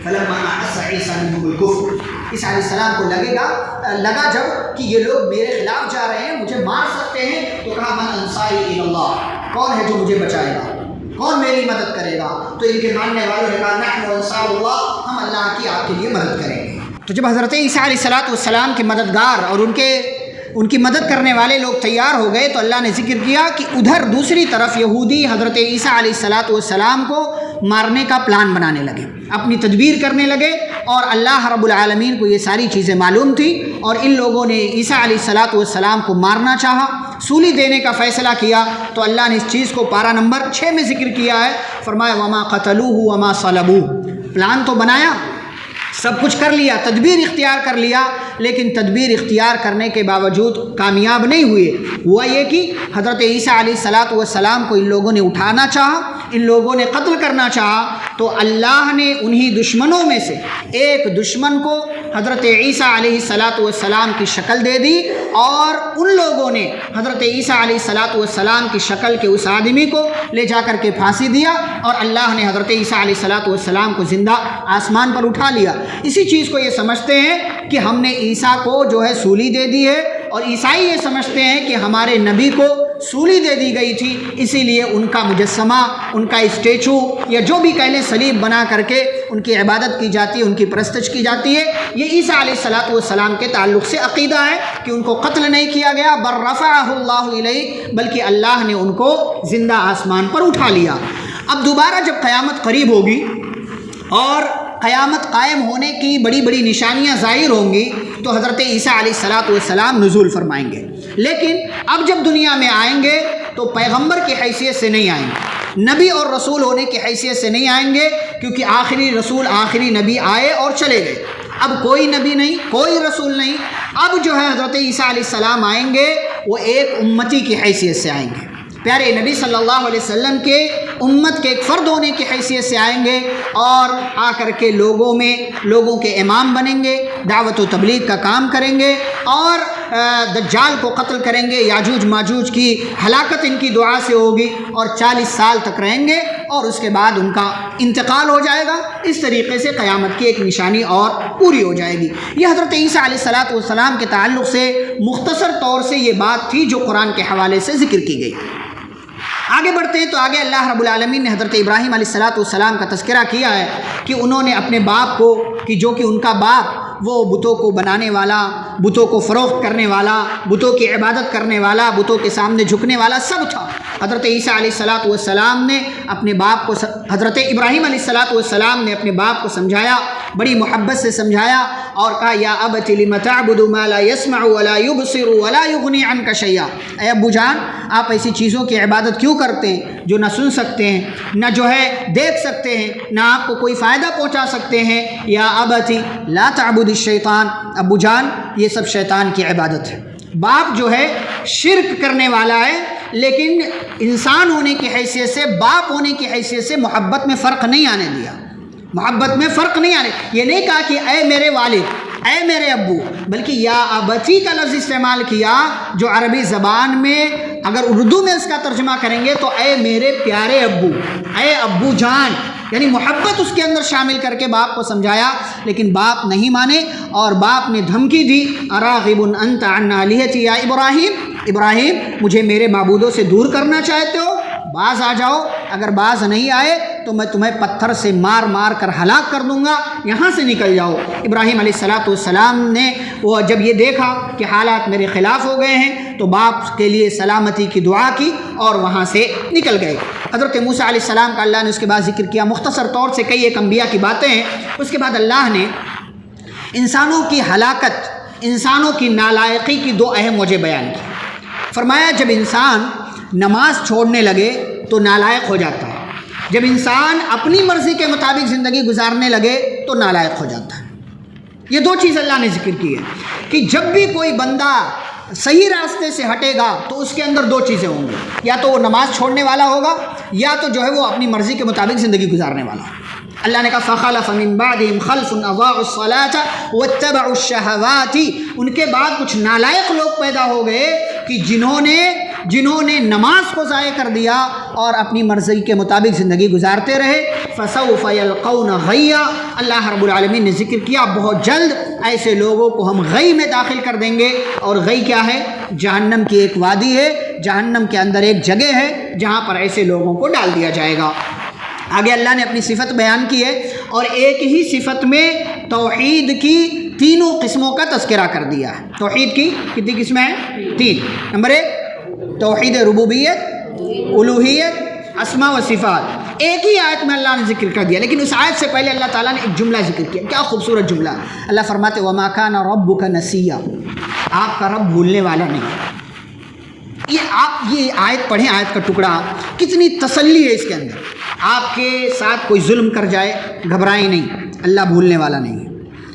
فَلَمَّا أَحَسَّ عِيسَىٰ مِنْهُمُ الْكُفْرَ، عیسیٰ علیہ السلام کو لگا جب کہ یہ لوگ میرے خلاف جا رہے ہیں، مجھے مار سکتے ہیں، تو کہا من انصاری الی اللہ، کون ہے جو مجھے بچائے گا، کون میری مدد کرے گا؟ تو ان کے ماننے والوں نے کہا نحن انصار اللہ، ہم اللہ کی آپ کے لیے مدد کریں گے۔ تو جب حضرت عیسیٰ علیہ السلام کے مددگار اور ان کی مدد کرنے والے لوگ تیار ہو گئے تو اللہ نے ذکر کیا کہ ادھر دوسری طرف یہودی حضرت عیسیٰ علیہ السلام کو مارنے کا پلان بنانے لگے، اپنی تدبیر کرنے لگے، اور اللہ رب العالمین کو یہ ساری چیزیں معلوم تھی، اور ان لوگوں نے عیسیٰ علیہ السلام کو مارنا چاہا، سولی دینے کا فیصلہ کیا۔ تو اللہ نے اس چیز کو پارہ نمبر 6 میں ذکر کیا ہے، فرمایا وما قتلوہ وما صلبوہ، پلان تو بنایا، سب کچھ کر لیا، تدبیر اختیار کر لیا، لیکن تدبیر اختیار کرنے کے باوجود کامیاب نہیں ہوئے۔ ہوا یہ کہ حضرت عیسیٰ علیہ السلام کو ان لوگوں نے اٹھانا چاہا، ان لوگوں نے قتل کرنا چاہا، تو اللہ نے انہی دشمنوں میں سے ایک دشمن کو حضرت عیسیٰ علیہ السلام کی شکل دے دی، اور ان لوگوں نے حضرت عیسیٰ علیہ السلام کی شکل کے اس آدمی کو لے جا کر کے پھانسی دیا، اور اللہ نے حضرت عیسیٰ علیہ السلام کو زندہ آسمان پر اٹھا لیا۔ اسی چیز کو یہ سمجھتے ہیں کہ ہم نے عیسیٰ کو جو ہے سولی دے دی ہے، اور عیسائی یہ سمجھتے ہیں کہ ہمارے نبی کو سولی دے دی گئی تھی، اسی لیے ان کا مجسمہ، ان کا اسٹیچو یا جو بھی کہہ لیں صلیب بنا کر کے ان کی عبادت کی جاتی ہے، ان کی پرستش کی جاتی ہے۔ یہ عیسیٰ علیہ السلام کے تعلق سے عقیدہ ہے کہ ان کو قتل نہیں کیا گیا، بل رفعہ اللہ الیہ، بلکہ اللہ نے ان کو زندہ آسمان پر اٹھا لیا۔ اب دوبارہ جب قیامت قریب ہوگی اور قیامت قائم ہونے کی بڑی بڑی نشانیاں ظاہر ہوں گی تو حضرت عیسیٰ علیہ السلام نزول فرمائیں گے، لیکن اب جب دنیا میں آئیں گے تو پیغمبر کی حیثیت سے نہیں آئیں گے، نبی اور رسول ہونے کی حیثیت سے نہیں آئیں گے، کیونکہ آخری رسول آخری نبی آئے اور چلے گئے، اب کوئی نبی نہیں، کوئی رسول نہیں۔ اب جو ہے حضرت عیسیٰ علیہ السلام آئیں گے، وہ ایک امتی کی حیثیت سے آئیں گے، پیارے نبی صلی اللہ علیہ وسلم کے امت کے ایک فرد ہونے کی حیثیت سے آئیں گے، اور آ کر کے لوگوں کے امام بنیں گے، دعوت و تبلیغ کا کام کریں گے، اور دجال کو قتل کریں گے، یاجوج ماجوج کی ہلاکت ان کی دعا سے ہوگی، اور 40 سال تک رہیں گے، اور اس کے بعد ان کا انتقال ہو جائے گا۔ اس طریقے سے قیامت کی ایک نشانی اور پوری ہو جائے گی۔ یہ حضرت عیسیٰ علیہ السلام کے تعلق سے مختصر طور سے یہ بات تھی جو قرآن کے حوالے سے ذکر کی گئی۔ آگے بڑھتے ہیں تو آگے اللہ رب العالمین نے حضرت ابراہیم علیہ السلام کا تذکرہ کیا ہے کہ انہوں نے اپنے باپ کو، کہ جو کہ ان کا باپ وہ بتوں کو بنانے والا، بتوں کو فروخت کرنے والا، بتوں کی عبادت کرنے والا، بتوں کے سامنے جھکنے والا سب تھا۔ حضرت عیسیٰ علیہ السلام نے اپنے باپ کو، حضرت ابراہیم علیہ السلام نے اپنے باپ کو سمجھایا، بڑی محبت سے سمجھایا، اور کہا یا ابت لم تعبد ما لا يسمع ولا يبصر ولا يغني عنك شيئا، اے ابو جان آپ ایسی چیزوں کی عبادت کیوں کرتے ہیں جو نہ سن سکتے ہیں، نہ جو ہے دیکھ سکتے ہیں، نہ آپ کو کوئی فائدہ پہنچا سکتے ہیں۔ یا ابتی لا تعبد الشیطان، ابو جان یہ سب شیطان کی عبادت ہے۔ باپ جو ہے شرک کرنے والا ہے، لیکن انسان ہونے کی حیثیت سے، باپ ہونے کی حیثیت سے محبت میں فرق نہیں آنے دیا، محبت میں فرق نہیں آنے، یہ نہیں کہا کہ اے میرے والد، اے میرے ابو، بلکہ یا ابتی کا لفظ استعمال کیا، جو عربی زبان میں اگر اردو میں اس کا ترجمہ کریں گے تو اے میرے پیارے ابو، اے ابو جان، یعنی محبت اس کے اندر شامل کر کے باپ کو سمجھایا، لیکن باپ نہیں مانے، اور باپ نے دھمکی دی اراغب انت عن آلہتی یا ابراہیم، ابراہیم مجھے میرے معبودوں سے دور کرنا چاہتے ہو؟ باز آ جاؤ، اگر باز نہیں آئے تو میں تمہیں پتھر سے مار مار کر ہلاک کر دوں گا، یہاں سے نکل جاؤ۔ ابراہیم علیہ السلام نے وہ جب یہ دیکھا کہ حالات میرے خلاف ہو گئے ہیں تو باپ کے لیے سلامتی کی دعا کی اور وہاں سے نکل گئے۔ حضرت موسیٰ علیہ السلام کا اللہ نے اس کے بعد ذکر کیا، مختصر طور سے کئی ایک انبیاء کی باتیں ہیں۔ اس کے بعد اللہ نے انسانوں کی ہلاکت، انسانوں کی نالائقی کی دو اہم وجہ بیان کی۔ فرمایا جب انسان نماز چھوڑنے لگے تو نالائق ہو جاتا ہے، جب انسان اپنی مرضی کے مطابق زندگی گزارنے لگے تو نالائق ہو جاتا ہے۔ یہ دو چیز اللہ نے ذکر کی ہے کہ جب بھی کوئی بندہ صحیح راستے سے ہٹے گا تو اس کے اندر دو چیزیں ہوں گی، یا تو وہ نماز چھوڑنے والا ہوگا یا تو جو ہے وہ اپنی مرضی کے مطابق زندگی گزارنے والا ہوگا۔ اللہ نے کہا فَخَلَفَ مِن بَعْدِهِمْ خَلْفٌ أَضَاعُوا الصَّلَاةَ وَاتَّبَعُوا الشَّهَوَاتِ، ان کے بعد کچھ نالائق لوگ پیدا ہو گئے کہ جنہوں نے نماز کو ضائع کر دیا اور اپنی مرضی کے مطابق زندگی گزارتے رہے۔ فَسَوْفَ يَلْقَوْنَ غَيًّا، اللہ رب العالمین نے ذکر کیا بہت جلد ایسے لوگوں کو ہم غی میں داخل کر دیں گے۔ اور غی کیا ہے؟ جہنم کی ایک وادی ہے، جہنم کے اندر ایک جگہ ہے جہاں پر ایسے لوگوں کو ڈال دیا جائے گا۔ آگے اللہ نے اپنی صفت بیان کی ہے اور ایک ہی صفت میں توحید کی تینوں قسموں کا تذکرہ کر دیا ہے۔ توحید کی کتنی قسمیں ہیں؟ تین۔ نمبر ایک توحید ربوبیت، الوہیت، اسماء و صفات، ایک ہی آیت میں اللہ نے ذکر کر دیا۔ لیکن اس آیت سے پہلے اللہ تعالیٰ نے ایک جملہ ذکر کیا، کیا خوبصورت جملہ۔ اللہ فرماتے وَمَا كَانَ رَبُّكَ نَسِيًّا، آپ کا رب بھولنے والا نہیں۔ یہ آیت پڑھیں، آیت کا ٹکڑا، کتنی تسلی ہے اس کے اندر۔ آپ کے ساتھ کوئی ظلم کر جائے گھبرائیں نہیں، اللہ بھولنے والا نہیں ہے۔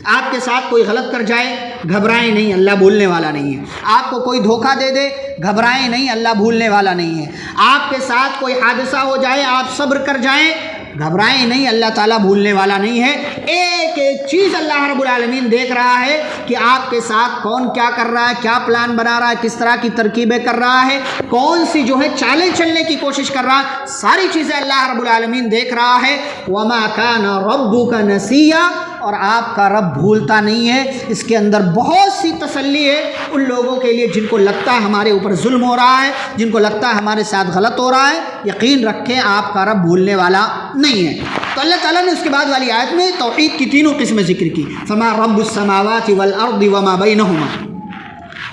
آپ کے ساتھ کوئی غلط کر جائے گھبرائیں نہیں، اللہ بھولنے والا نہیں ہے۔ آپ کو کوئی دھوکہ دے دے گھبرائیں نہیں، اللہ بھولنے والا نہیں ہے۔ آپ کے ساتھ کوئی حادثہ ہو جائے آپ صبر کر جائیں گھبرائیں نہیں، اللہ تعالیٰ بھولنے والا نہیں ہے۔ ایک ایک چیز اللہ رب العالمین دیکھ رہا ہے کہ آپ کے ساتھ کون کیا کر رہا ہے، کیا پلان بنا رہا ہے، کس طرح کی ترکیبیں کر رہا ہے، کون سی جو ہے چالیں چلنے کی کوشش کر رہا ہے، ساری چیزیں اللہ رب العالمین دیکھ رہا ہے۔ وَمَا كَانَ رَبُّكَ نَسِيًّا، اور آپ کا رب بھولتا نہیں ہے۔ اس کے اندر بہت سی تسلی ہے ان لوگوں کے لیے جن کو لگتا ہے ہمارے اوپر ظلم ہو رہا ہے، جن کو لگتا ہے ہمارے ساتھ غلط ہو رہا ہے، یقین رکھیں آپ کا رب بھولنے والا نہیں ہے۔ تو اللہ تعالیٰ نے اس کے بعد والی آیت میں توحید کی تینوں قسمیں ذکر کی۔ فما رب السماوات والارض وما بینہما،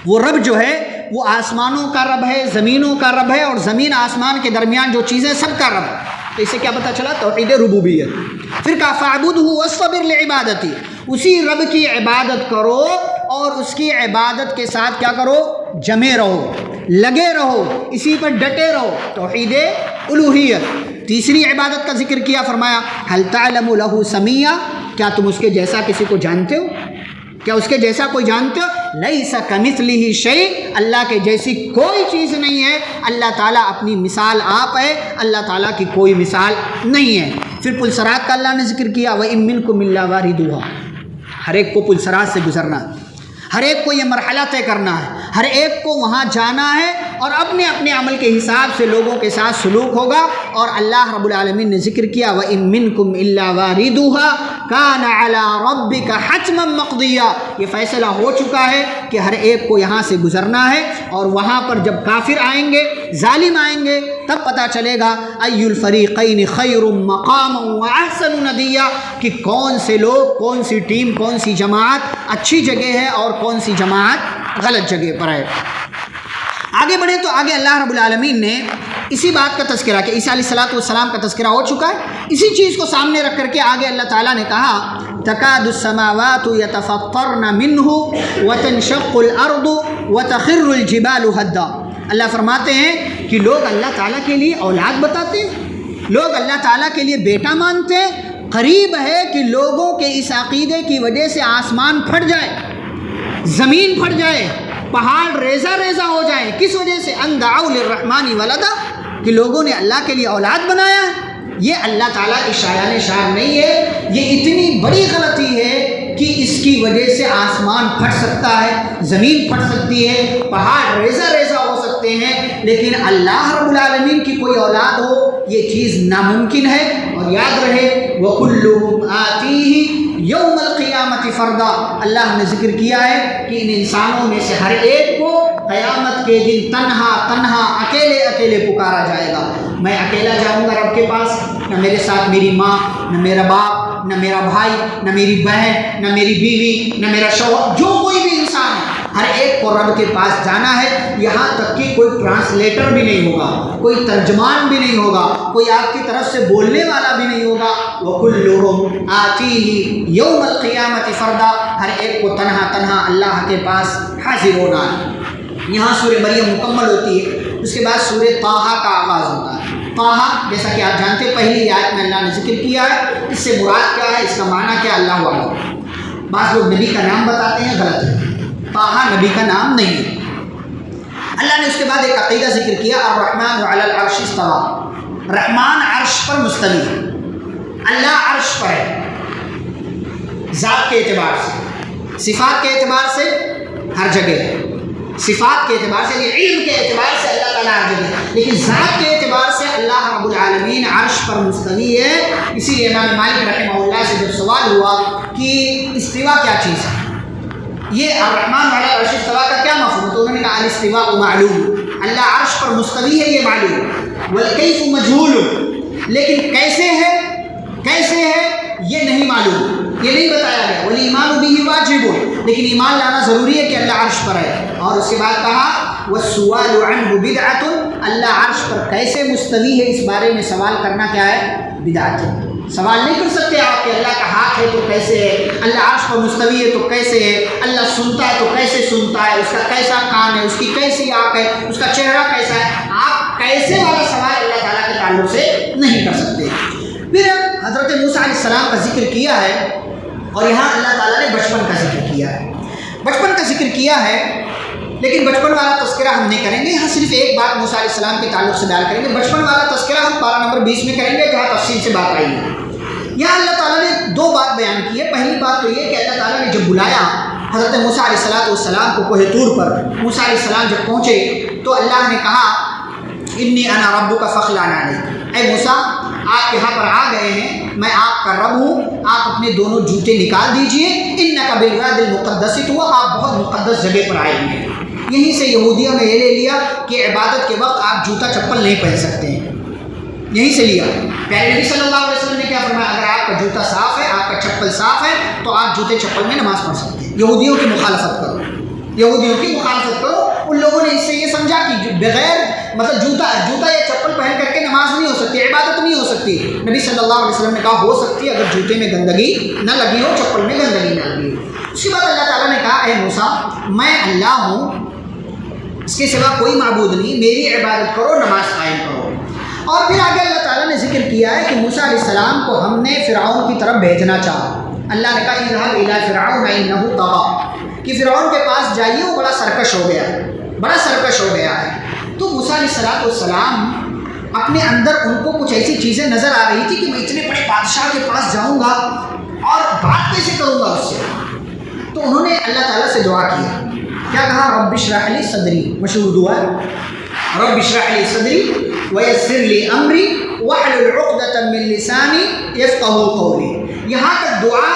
وہ رب جو ہے وہ آسمانوں کا رب ہے، زمینوں کا رب ہے، اور زمین آسمان کے درمیان جو چیزیں سب کا رب ہے۔ تو اس سے کیا پتہ چلا؟ توحید ربوبیت۔ پھر کہا فاعبدہ واصطبر لعبادتی، اسی رب کی عبادت کرو اور اس کی عبادت کے ساتھ کیا کرو؟ جمے رہو، لگے رہو، اسی پر ڈٹے رہو، توحید الوہیت۔ تیسری عبادت کا ذکر کیا، فرمایا هل تعلم له سمیا، کیا تم اس کے جیسا کسی کو جانتے ہو؟ کیا اس کے جیسا کوئی جانتے ہو؟ لیس کمثلہ شیء، اللہ کے جیسی کوئی چیز نہیں ہے۔ اللہ تعالیٰ اپنی مثال آپ ہے، اللہ تعالیٰ کی کوئی مثال نہیں ہے۔ پھر پل صراط کا اللہ نے ذکر کیا وَإِن مِّنكُمْ إِلَّا وَارِدُهَا، ہر ایک کو پل صراط سے گزرنا ہے، ہر ایک کو یہ مرحلہ طے کرنا ہے، ہر ایک کو وہاں جانا ہے اور اپنے اپنے عمل کے حساب سے لوگوں کے ساتھ سلوک ہوگا۔ اور اللہ رب العالمین نے ذکر کیا وَإِن مِّنكُمْ إِلَّا وَارِدُهَا كَانَ عَلَىٰ رَبِّكَ حَتْمًا مَّقْضِيًّا، یہ فیصلہ ہو چکا ہے کہ ہر ایک کو یہاں سے گزرنا ہے۔ اور وہاں پر جب کافر آئیں گے، ظالم آئیں گے، تب پتہ چلے گا أَيُّ الْفَرِيقَيْنِ خَيْرٌ مَّقَامًا وَأَحْسَنُ نَدِيًّا، کہ کون سے لوگ، کون سی ٹیم، کون سی جماعت اچھی جگہ ہے اور کون سی جماعت غلط جگہ پر ہے۔ آگے بڑھیں تو آگے اللہ رب العالمین نے اسی بات کا تذکرہ کہ عیسیٰ علیہ السلام کا تذکرہ ہو چکا ہے، اسی چیز کو سامنے رکھ کر کے آگے اللہ تعالیٰ نے کہا تکاد السماوات یتفطرن منہ وتنشق الارض وتخر الجبال ہدا۔ اللہ فرماتے ہیں کہ لوگ اللہ تعالیٰ کے لیے اولاد بتاتے ہیں، لوگ اللہ تعالیٰ کے لیے بیٹا مانتے ہیں، قریب ہے کہ لوگوں کے اس عقیدے کی وجہ سے آسمان پھٹ جائے، زمین پھٹ جائے، پہاڑ ریزہ ریزہ ہو جائے۔ کس وجہ سے؟ ان دعوا للرحمن ولدا، کہ لوگوں نے اللہ کے لیے اولاد بنایا ہے۔ یہ اللہ تعالیٰ کی شایان شان نہیں ہے، یہ اتنی بڑی غلطی ہے کہ اس کی وجہ سے آسمان پھٹ سکتا ہے، زمین پھٹ سکتی ہے، پہاڑ ریزہ ریزہ ہو سکتے ہیں، لیکن اللہ رب العالمین کی کوئی اولاد ہو یہ چیز ناممکن ہے۔ اور یاد رہے وَكُلُّهُمْ آتِيهِ يَوْمَ الْقِيَامَةِ فَرْدًا، اللہ نے ذکر کیا ہے کہ ان انسانوں میں سے ہر ایک کو قیامت کے دن تنہا تنہا اکیلے اکیلے پکارا جائے گا. میں اکیلا جاؤں گا رب کے پاس، نہ میرے ساتھ میری ماں، نہ میرا باپ، نہ میرا بھائی، نہ میری بہن، نہ میری بیوی، نہ میرا شوہر، جو کوئی بھی انسان ہے ہر ایک کو رب کے پاس جانا ہے. یہاں تک کہ کوئی ٹرانسلیٹر بھی نہیں ہوگا، کوئی ترجمان بھی نہیں ہوگا، کوئی آپ کی طرف سے بولنے والا بھی نہیں ہوگا. وَكُلُّهُمْ آتِيهِ يَوْمَ الْقِيَامَةِ فَرْدًا، ہر ایک کو تنہا تنہا اللہ کے پاس حاضر ہونا ہے. یہاں سورہ مریم مکمل ہوتی ہے. اس کے بعد سورہ طٰہٰ کا آغاز ہوتا ہے. طٰہٰ جیسا کہ آپ جانتے ہیں پہلی آیت میں اللہ نے ذکر کیا ہے. اس سے مراد کیا ہے، اس کا معنی کیا، اللہ اعلم. بعض لوگ نبی کا نام بتاتے ہیں، غلط ہے. طٰہٰ نبی کا نام نہیں ہے. اللہ نے اس کے بعد ایک عقیدہ ذکر کیا، الرحمن علی العرش استویٰ، رحمان عرش پر مستوی ہے. اللہ عرش پر ہے، ذات کے اعتبار سے، صفات کے اعتبار سے ہر جگہ ہے. صفات کے اعتبار سے، علم کے اعتبار سے اللہ تعالیٰ ہر جگہ ہے، لیکن ذات کے اعتبار سے اللہ رب العالمین عرش پر مستوی ہے. اسی لیے امام مالک رحمہ اللہ سے جب سوال ہوا کہ استوا کیا چیز ہے، یہ الرحمن علی العرش استوا کا کیا مفہوم، تو انہوں نے کہا الاستواء معلوم، اللہ عرش پر مستوی ہے یہ معلوم، والکیف مجہول، لیکن کیسے ہے یہ نہیں معلوم، یہ نہیں بتایا گیا. والایمان بہ واجب، لیکن ایمان لانا ضروری ہے کہ اللہ عرش پر ہے. اور اس کے بعد کہا والسؤال عنہ بدعۃ، اللہ عرش پر کیسے مستوی ہے اس بارے میں سوال کرنا کیا ہے، بدعت ہے. سوال نہیں کر سکتے آپ کہ اللہ کا ہاتھ ہے تو کیسے ہے، اللہ عرش پر مستوی ہے تو کیسے ہے، اللہ سنتا ہے تو کیسے سنتا ہے، اس کا کیسا کان ہے، اس کی کیسی آنکھ ہے، اس کا چہرہ کیسا ہے. آپ کیسے والا سوال اللہ تعالیٰ کے تعلق سے نہیں کر سکتے. پھر حضرت موسیٰ علیہ السلام کا ذکر کیا ہے، اور یہاں اللہ تعالیٰ نے بچپن کا ذکر کیا ہے. بچپن کا ذکر کیا ہے، لیکن بچپن والا تذکرہ ہم نہیں کریں گے. یہاں صرف ایک بات موسیٰ علیہ السلام کے تعلق سے بیان کریں گے. بچپن والا تذکرہ ہم پارہ نمبر 20 میں کریں گے، جہاں تفصیل سے بات آئی ہے. یہاں اللہ تعالیٰ نے دو بات بیان کی ہے. پہلی بات تو یہ کہ اللہ تعالیٰ نے جب بلایا حضرت موسیٰ علیہ السلام کو کوہ طور پر، موسیٰ علیہ السلام جب پہنچے تو اللہ نے کہا انی انا ربک فاخلع علیک، اے موسیٰ آپ یہاں پر آ گئے ہیں، میں آپ کا رب ہوں، آپ اپنے دونوں جوتے نکال دیجئے. انک بالوادی المقدس طویٰ، آپ بہت مقدس جگہ پر آئے ہیں. یہیں سے یہودیوں نے یہ لے لیا کہ عبادت کے وقت آپ جوتا چپل نہیں پہن سکتے ہیں، یہیں سے لیا. پیارے نبی صلی اللہ علیہ وسلم نے کیا فرمایا، اگر آپ کا جوتا صاف ہے، آپ کا چپل صاف ہے تو آپ جوتے چپل میں نماز پڑھ سکتے ہیں. یہودیوں کی مخالفت کرو، یہودیوں کی مخالفت کرو. ان لوگوں نے اس سے یہ سمجھا کہ بغیر مطلب جوتا یا چپل پہن کر کے نماز نہیں ہو سکتی، عبادت نہیں ہو سکتی. نبی صلی اللہ علیہ وسلم نے کہا ہو سکتی ہے اگر جوتے میں گندگی نہ لگی ہو، چپل میں گندگی نہ لگی ہو. اس کے بعد اللہ تعالیٰ نے کہا اے موسیٰ میں اللہ ہوں، اس کے سوا کوئی معبود نہیں، میری عبادت کرو، نماز قائم کرو. اور پھر آگے اللہ تعالیٰ نے ذکر کیا ہے کہ موسیٰ علیہ السلام کو ہم نے فرعون کی طرف بھیجنا چاہا. اللہ نے کہا اذهب الى فرعون انه طغى، کہ فرعون کے پاس جائیے، وہ بڑا سرکش ہو گیا ہے، بڑا سرکش ہو گیا ہے. تو موسیٰ علیہ السلام اپنے اندر ان کو کچھ ایسی چیزیں نظر آ رہی تھی کہ میں اتنے بڑے بادشاہ کے پاس جاؤں گا اور بات کیسے کروں گا اس سے. تو انہوں نے اللہ تعالیٰ سے دعا کیا، کیا کہا رب اشرح لی صدری، مشہور دعا ہے رب اشرح لی صدری ویسر لی امری واحلل عقدۃ من لسانی یفقہوا قولی. یہاں تک دعا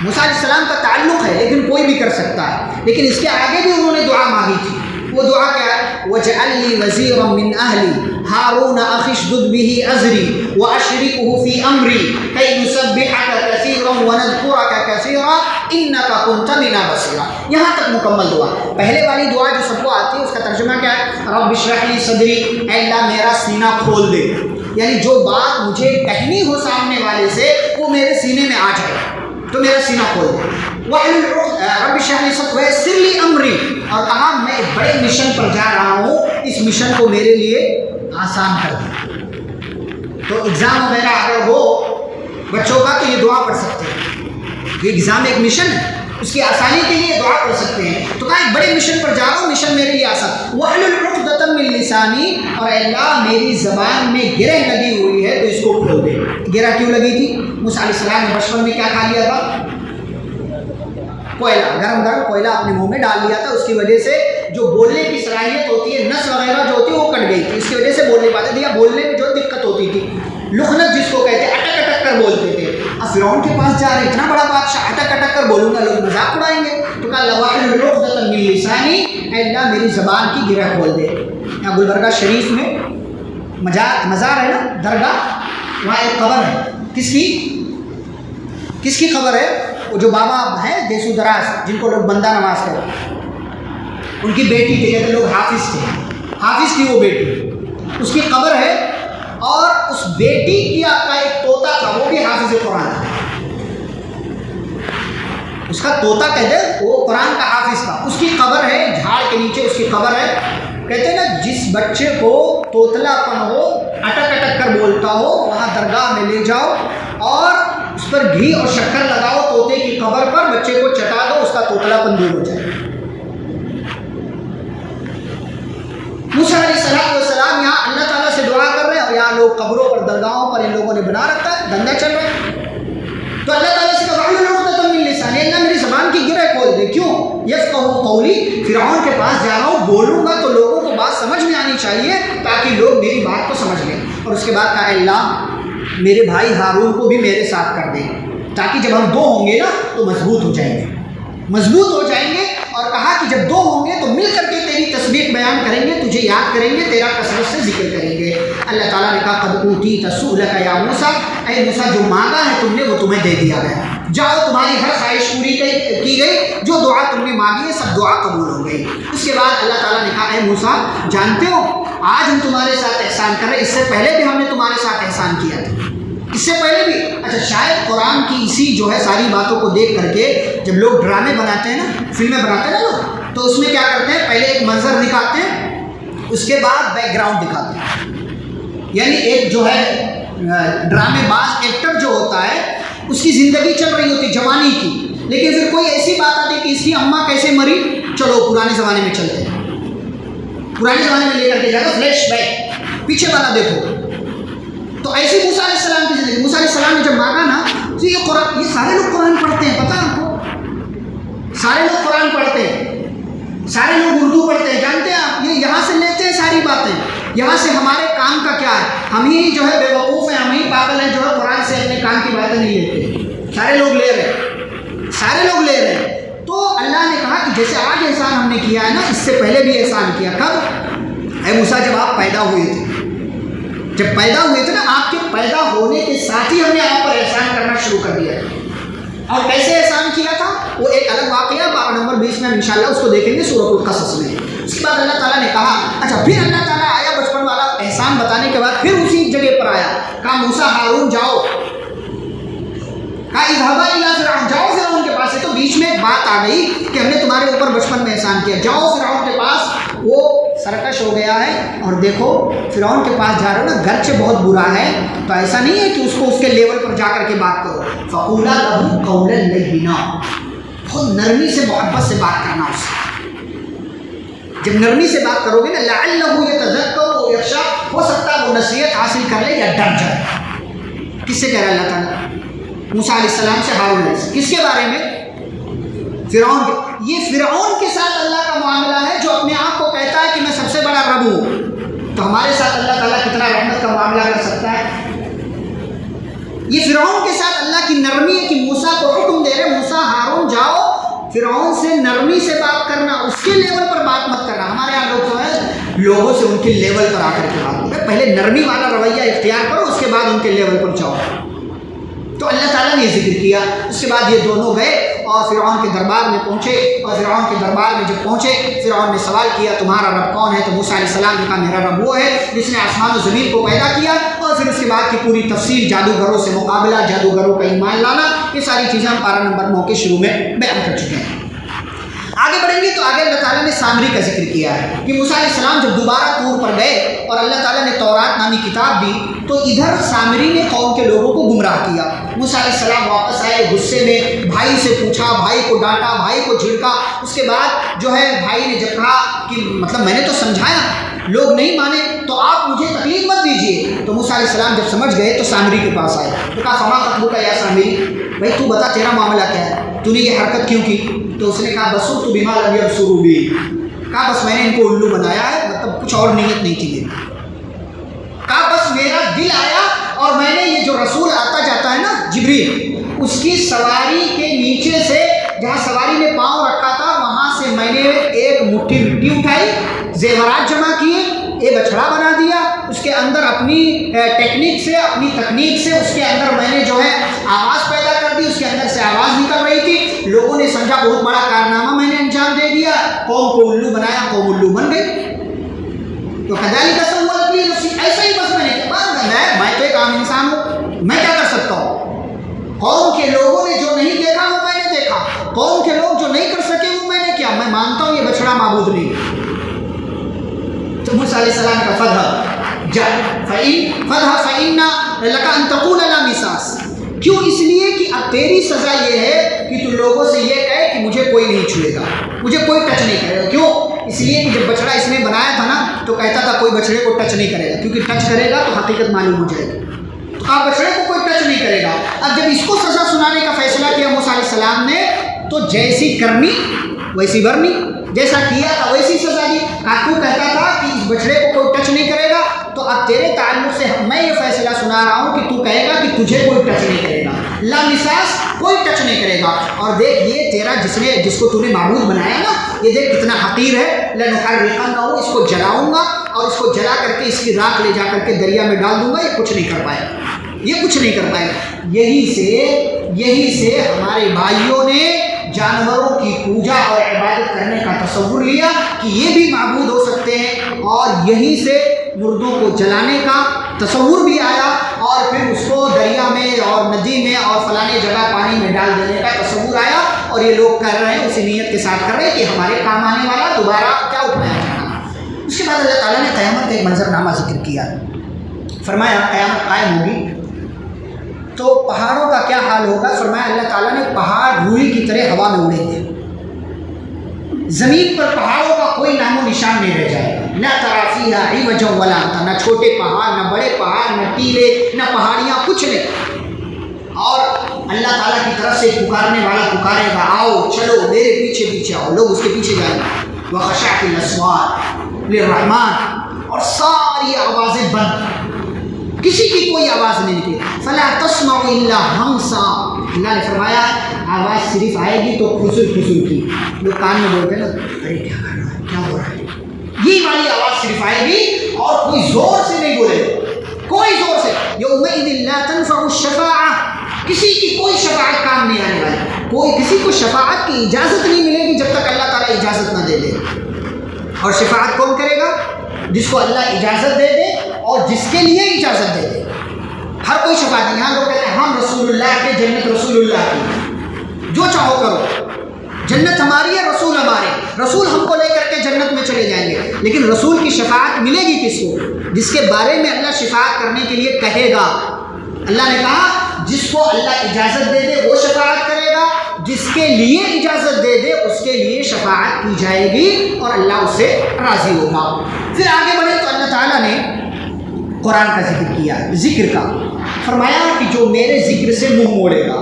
موسیٰ علیہ السلام کا تعلق ہے، لیکن کوئی بھی کر سکتا ہے. لیکن اس کے آگے بھی انہوں نے دعا مانگی تھی. وہ دعا کیا ہے، وَاجْعَلْ لِي وَزِيرًا مِّنْ أَهْلِي هَارُونَ أَخِي اشْدُدْ بِهِ أَزْرِي وَأَشْرِكْهُ فِي أَمْرِي كَيْ نُسَبِّحَكَ كَثِيرًا وَنَذْكُرَكَ كَثِيرًا إِنَّكَ كُنتَ بِنَا بَصِيرًا. یہاں تک مکمل دعا. پہلے والی دعا جو سب کو آتی ہے اس کا ترجمہ کیا ہے، رب اشرح لی صدری، اے اللہ میرا سینہ کھول دے. یعنی جو بات مجھے کہنی ہو سامنے والے سے وہ میرے سینے میں آ جائے، تو میرا سینہ کھول دے. رب اشرح لی صدری ویسر لی امری، اور کہا میں ایک بڑے مشن پر جا رہا ہوں، اس مشن کو میرے لیے آسان کر دے. تو ایگزام وغیرہ اگر ہو بچوں کا تو یہ دعا پڑھ سکتے ہیں. یہ ایگزام ایک مشن ہے، اس کی آسانی کے لیے دعا کر سکتے ہیں. تو کہا ایک بڑے مشن پر جا رہا ہوں، مشن میرے لیے آسان. وَاحْلُلْ عُقْدَةً مِّن لِّسَانِي، اور اللہ میری زبان میں گرہ لگی ہوئی ہے تو اس کو کھول دے. گرہ کیوں لگی تھی؟ موسیٰ علیہ السلام نے بچپن میں کیا کھا لیا تھا، کوئلہ، گرم کوئلہ اپنے منہ میں ڈال لیا تھا. اس کی وجہ سے جو بولنے کی صلاحیت ہوتی ہے، نس وغیرہ جو ہوتی ہے وہ کٹ گئی تھی، اس کی وجہ سے بول نہیں پاتے تھے، یا بولنے میں جو دقت ہوتی تھی، لخنت جس کو کہتے ہیں، اٹک اٹک کر بولتے تھے. اب فرعون کے پاس جا رہے، اتنا بڑا بادشاہ، اٹک اٹک کر بولوں گا لوگ مذاق اڑائیں گے. تو کہا وَاحْلُلْ عُقْدَةً مِّن لِّسَانِي، اے اللہ میری زبان کی گرہ کھول دے. یہاں گلبرگہ شریف میں مزار ہے نا, درگاہ, وہاں ایک قبر ہے. کس کی قبر ہے؟ وہ جو بابا ہیں دیسو دراز, جن کو لوگ بندہ نواز کرتے, ان کی بیٹی تھی, کہتے لوگ حافظ تھے, حافظ کی وہ بیٹی, اس کی قبر ہے. اور اس بیٹی کی آپ کا ایک طوطا تھا, وہ بھی حافظ قرآن تھا. اس کا طوطا کہتے ہیں وہ قرآن کا حافظ تھا. اس کی قبر ہے, جھاڑ کے نیچے اس کی قبر ہے. کہتے ہیں نا جس بچے کو توتلا پن ہو, اٹک اٹک کر بولتا ہو, وہاں درگاہ میں لے جاؤ اور اس پر گھی اور شکر لگاؤ طوطے کی قبر پر, بچے کو چٹا دو, اس کا توتلا پن دور ہو جائے. موسیٰ علیہ السلام یہاں اللہ تعالیٰ سے دعا کر رہے ہیں, اور یہاں لوگ قبروں پر, درگاہوں پر ان لوگوں نے بنا رکھا ہے, دھندا چل رہا ہے. تو اللہ تعالیٰ سے کہا اللہ میری زبان کی گرہ کھول دے. کیوں؟ یفقہوا قولی, فرعون کے پاس جا رہا ہوں, بولوں گا تو لوگوں کو بات سمجھ میں آنی چاہیے تاکہ لوگ میری بات کو سمجھ لیں. اور اس کے بعد کہا اللہ میرے بھائی ہارون کو بھی میرے ساتھ کر دیں, تاکہ جب ہم دو ہوں گے نا تو مضبوط ہو جائیں گے. اور کہا کہ جب دو ہوں گے تو مل کر کے تیری تسبیح بیان کریں گے, تجھے یاد کریں گے, تیرا کثرت سے ذکر کریں گے. اللہ تعالیٰ نے کہا قد اوتیت سؤلک یا موسیٰ, اے موسیٰ جو مانگا ہے تم نے وہ تمہیں دے دیا گیا. جاؤ تمہاری ہر خواہش پوری کی گئی, جو دعا تم نے مانگی ہے سب دعا قبول ہو گئی. اس کے بعد اللہ تعالیٰ نے کہا اے موسیٰ جانتے ہو آج ہم تمہارے ساتھ احسان کر رہے ہیں, اس سے پہلے بھی ہم نے تمہارے ساتھ احسان کیا تھا, اس سے پہلے بھی. اچھا شاید قرآن کی اسی جو ہے ساری باتوں کو دیکھ کر کے جب لوگ ڈرامے بناتے ہیں نا, فلمیں بناتے ہیں نا لوگ, تو اس میں کیا کرتے ہیں, پہلے ایک منظر دکھاتے ہیں, اس کے بعد بیک گراؤنڈ دکھاتے ہیں. یعنی ایک جو ہے ڈرامے باز ایکٹر جو ہوتا ہے اس کی زندگی چل رہی ہوتی جوانی کی, لیکن پھر کوئی ایسی بات آتی ہے کہ اس کی اماں کیسے مری, چلو پرانے زمانے میں چلتے ہیں, پرانے زمانے میں لے کر کے جاتا, فلیش بیک, پیچھے والا دیکھو. تو ایسے موسیٰ علیہ السلام کی زندگی, موسیٰ علیہ السلام نے جب مانگا نا تو یہ قرآن, یہ سارے لوگ قرآن پڑھتے ہیں, پتہ آپ کو, سارے لوگ قرآن پڑھتے ہیں, سارے لوگ اردو پڑھتے ہیں, جانتے ہیں آپ, یہ یہاں سے لیتے ہیں ساری باتیں, یہاں سے ہمارے کام کا کیا ہے, ہم ہی جو ہے بے وقوف ہیں, ہم ہی پاگل ہیں جو ہے قرآن سے اپنے کام کی باتیں نہیں لیتے, سارے لوگ لے رہے ہیں. تو اللہ نے کہا کہ جیسے آج احسان ہم نے کیا ہے نا, اس سے پہلے بھی احسان کیا. کب؟ اے موسیٰ جب آپ پیدا ہوئے تھے, نا, آپ کے پیدا ہونے کے ساتھ ہی ہم نے آپ پر احسان کرنا شروع کر دیا. اور کیسے احسان کیا تھا وہ ایک الگ واقعہ 12 نمبر 20 میں انشاءاللہ اس کو دیکھیں گے سورۃ القصص میں. اس کے بعد اللہ تعالیٰ نے کہا, اچھا پھر اللہ تعالیٰ آیا بچپن والا احسان بتانے کے بعد پھر اسی جگہ پر آیا, کہا موسیٰ ہارون جاؤ, کہا اذهبا الی فرعون, جاؤ فرعون کے پاس. ہے تو بیچ میں ایک بات آ گئی کہ ہم نے تمہارے اوپر بچپن میں احسان کیا, جاؤ فرعون کے پاس. وہ سرکش ہو گیا ہے, اور دیکھو فرعون کے پاس جا رہے ہو نا, گرچہ بہت برا ہے تو ایسا نہیں ہے کہ اس کو اس کے لیول پر جا کر کے بات کرو. فقولا لہ قولا لینا, بہت نرمی سے محبت سے بات کرنا اس سے. جب نرمی سے بات کرو گے نا, لعلہ یتذکر او یخشی, ہو سکتا ہے وہ نصیحت حاصل کر لے یا ڈر جائے. کس سے کہہ رہا اللہ تعالیٰ؟ موسیٰ علیہ السلام سے, ہارون علیہ السلام. کس کے بارے میں؟ فرعون کے. یہ فرعون کے ساتھ اللہ کا معاملہ ہے جو اپنے آپ کو کہتا ہے کہ میں سب سے بڑا رب ہوں, تو ہمارے ساتھ اللہ تعالیٰ کتنا رحمت کا معاملہ کر سکتا ہے. یہ فرعون کے ساتھ اللہ کی نرمی ہے کہ موسیٰ کو حکم دے رہے, موسیٰ ہارون جاؤ فرعون سے نرمی سے بات کرنا, اس کے لیول پر بات مت کرنا. ہمارے یہاں لوگ جو ہے لوگوں سے ان کے لیول پر آ کر کے بات کریں, پہلے نرمی والا رویہ اختیار کرو, اس کے بعد ان کے لیول پر جاؤ. تو اللہ تعالیٰ نے یہ ذکر کیا. اس کے بعد یہ دونوں گئے اور فرعون کے دربار میں پہنچے, اور فرعون کے دربار میں جب پہنچے فرعون نے سوال کیا تمہارا رب کون ہے؟ تو موسیٰ علیہ السلام نے کہا میرا رب وہ ہے جس نے آسمان و زمین کو پیدا کیا. اور پھر اس کے بعد کی پوری تفصیل, جادوگروں سے مقابلہ, جادوگروں کا ایمان لانا, یہ ساری چیزیں ہم 12 نمبر 9 کے شروع میں بیان کر چکے ہیں. آگے بڑھیں گے تو آگے اللہ تعالیٰ نے سامری کا ذکر کیا ہے کہ موسیٰ علیہ السلام جب دوبارہ طور پر گئے اور اللہ تعالیٰ نے تورات نامی کتاب دی, تو ادھر سامری نے قوم کے لوگوں کو گمراہ کیا. موسیٰ علیہ السلام واپس آئے غصے میں, بھائی سے پوچھا, بھائی کو ڈانٹا, بھائی کو جھڑکا. اس کے بعد جو ہے بھائی نے جب کہا کہ مطلب میں نے تو سمجھایا, لوگ نہیں مانے, تو آپ مجھے تکلیف مت دیجیے. تو موسیٰ علیہ السلام جب سمجھ گئے تو سامری کے پاس آئے, تو کہا فما خطبک یا سامری, بھائی تو بتا تیرا معاملہ کیا ہے, تو نے یہ حرکت کیوں کی؟ تو اس نے کہا بسرت بما لم یبصروا بی, کہا بس میں نے ان کو الو بنایا ہے, مطلب کچھ اور نیت نہیں تھی میری. کہا بس میرا دل آیا اور میں نے یہ جو رسول آتا جاتا ہے نا جبریل, اس کی سواری کے نیچے سے جہاں سواری نے پاؤں رکھا تھا وہاں سے میں میں نے ایک مٹھی مٹی اٹھائی، زیورات جمع کیے، ایک بچھڑا بنا دیا، اس کے اندر اپنی ٹیکنیک سے، اپنی تکنیک سے اس کے اندر میں نے جو ہے آواز پیدا کر دی، اس کے اندر سے آواز نکل رہی تھی، لوگوں نے سمجھا بہت بڑا کارنامہ میں نے انجام دے دیا، قوم کو الو بنایا، قوم الو بن گئی۔ تو کذالک سولت لی نفسی، ایسا ہی بس میں نے میں تو ایک عام انسان ہوں، میں کیا کر سکتا ہوں؟ قوم کے لوگوں نے جو نہیں دیکھا وہ میں نے دیکھا، قوم کے لوگ جو نہیں کر سکے وہ میں نے کیا، میں مانتا ہوں یہ بچڑا معبود نہیں۔ تو موسیٰ علیہ السلام کا فَإِنَّ لَكَ أَن تَقُولَ لَا مِسَاسَ، کیوں؟ اس لیے کہ اب تیری سزا یہ ہے کہ تو لوگوں سے یہ کہے کہ مجھے کوئی نہیں چھوئے گا، مجھے کوئی ٹچ نہیں کرے گا۔ کیوں؟ اس لیے کہ جب بچڑا اس نے بنایا تھا نا تو کہتا تھا کوئی بچڑے کو ٹچ نہیں کرے گا، کیونکہ ٹچ کرے گا تو حقیقت معلوم ہو جائے گی، تو آپ بچڑے کو کوئی ٹچ نہیں کرے گا۔ اب جب اس کو سزا سنانے کا فیصلہ کیا موسیٰ علیہ السلام نے، تو جیسی کرنی ویسی بھرنی، جیسا کیا تھا ویسی سزا دی۔ تو کہتا تھا کہ اس بچڑے کو کوئی ٹچ نہیں کرے گا، تو اب تیرے تعلق سے میں یہ فیصلہ سنا رہا ہوں کہ تو کہے گا کہ تجھے کوئی ٹچ نہیں کرے گا، لا مساس، کوئی ٹچ نہیں کرے گا۔ اور دیکھ یہ تیرا جس کو تو نے معبود بنایا نا، یہ دیکھ کتنا حقیر ہے، لنحرقنہ، اس کو جلاؤں گا اور اس کو جلا کر کے اس کی راکھ لے جا کر کے دریا میں ڈال دوں گا، یہ کچھ نہیں کر پائے گا، یہ کچھ نہیں کر پائے گا۔ یہی سے ہمارے بھائیوں نے جانوروں کی پوجا اور عبادت کرنے کا تصور لیا کہ یہ بھی معبود ہو سکتے ہیں، اور یہیں سے مردوں کو جلانے کا تصور بھی آیا، اور پھر اس کو دریا میں اور ندی میں اور فلانے جگہ پانی میں ڈال دینے کا تصور آیا، اور یہ لوگ کر رہے ہیں اسی نیت کے ساتھ کر رہے ہیں کہ ہمارے کام آنے والا دوبارہ کیا اٹھایا جانا۔ اس کے بعد اللہ تعالیٰ نے قیامت کا ایک منظرنامہ ذکر کیا، فرمایا قیامت قائم ہوگی تو پہاڑوں کا کیا حال ہوگا؟ فرمایا اللہ تعالیٰ نے پہاڑ روئی کی طرح ہوا میں اڑیں گے، زمین پر پہاڑوں کا کوئی نام و نشان نہیں رہ جائے گا، نہ تری فیہا عوجا ولا امتا، نہ چھوٹے پہاڑ، نہ بڑے پہاڑ، نہ ٹیلے، نہ پہاڑیاں، کچھ نہیں۔ اور اللہ تعالیٰ کی طرف سے پکارنے والا پکارے گا، آؤ چلو میرے پیچھے پیچھے آؤ، لوگ اس کے پیچھے جائیں گے، وخشعت الاصوات للرحمن، اور ساری آوازیں بند، کسی کی کوئی آواز نہیں نکلی، فلا تسمع الا ہمسا، اللہ نے فرمایا آواز صرف آئے گی تو خسر خسر کی، لوگ کان میں بولتے ہیں نا، ارے کیا کر رہا ہے، کیا ہو رہا ہے، یہ والی آواز صرف آئے گی، اور کوئی زور سے نہیں بولے گا، کوئی زور سے۔ یومئذ لا تنفع الشفاعہ، کسی کی کوئی شفاعت کام نہیں آنے والی، کوئی کسی کو شفاعت کی اجازت نہیں ملے گی جب تک اللہ تعالیٰ اجازت نہ دے دے۔ اور شفاعت کون کرے گا؟ جس کو اللہ اجازت دے دے اور جس کے لیے اجازت دے دے، ہر کوئی شفاعت نہیں۔ یہاں لوگ کہتے ہیں ہم رسول اللہ کے، جنت رسول اللہ کی، جو چاہو کرو، جنت ہماری ہے، رسول ہمارے، رسول ہم کو لے کر کے جنت میں چلے جائیں گے، لیکن رسول کی شفاعت ملے گی کس کو؟ جس کے بارے میں اللہ شفاعت کرنے کے لیے کہے گا۔ اللہ نے کہا جس کو اللہ اجازت دے دے وہ شفاعت کرے گا، جس کے لیے اجازت دے دے اس کے لیے شفاعت کی جائے گی، اور اللہ اس سے راضی ہوگا۔ پھر آگے بڑھے تو اللہ تعالیٰ نے قرآن کا ذکر کیا، ذکر کا، فرمایا کہ جو میرے ذکر سے منہ موڑے گا،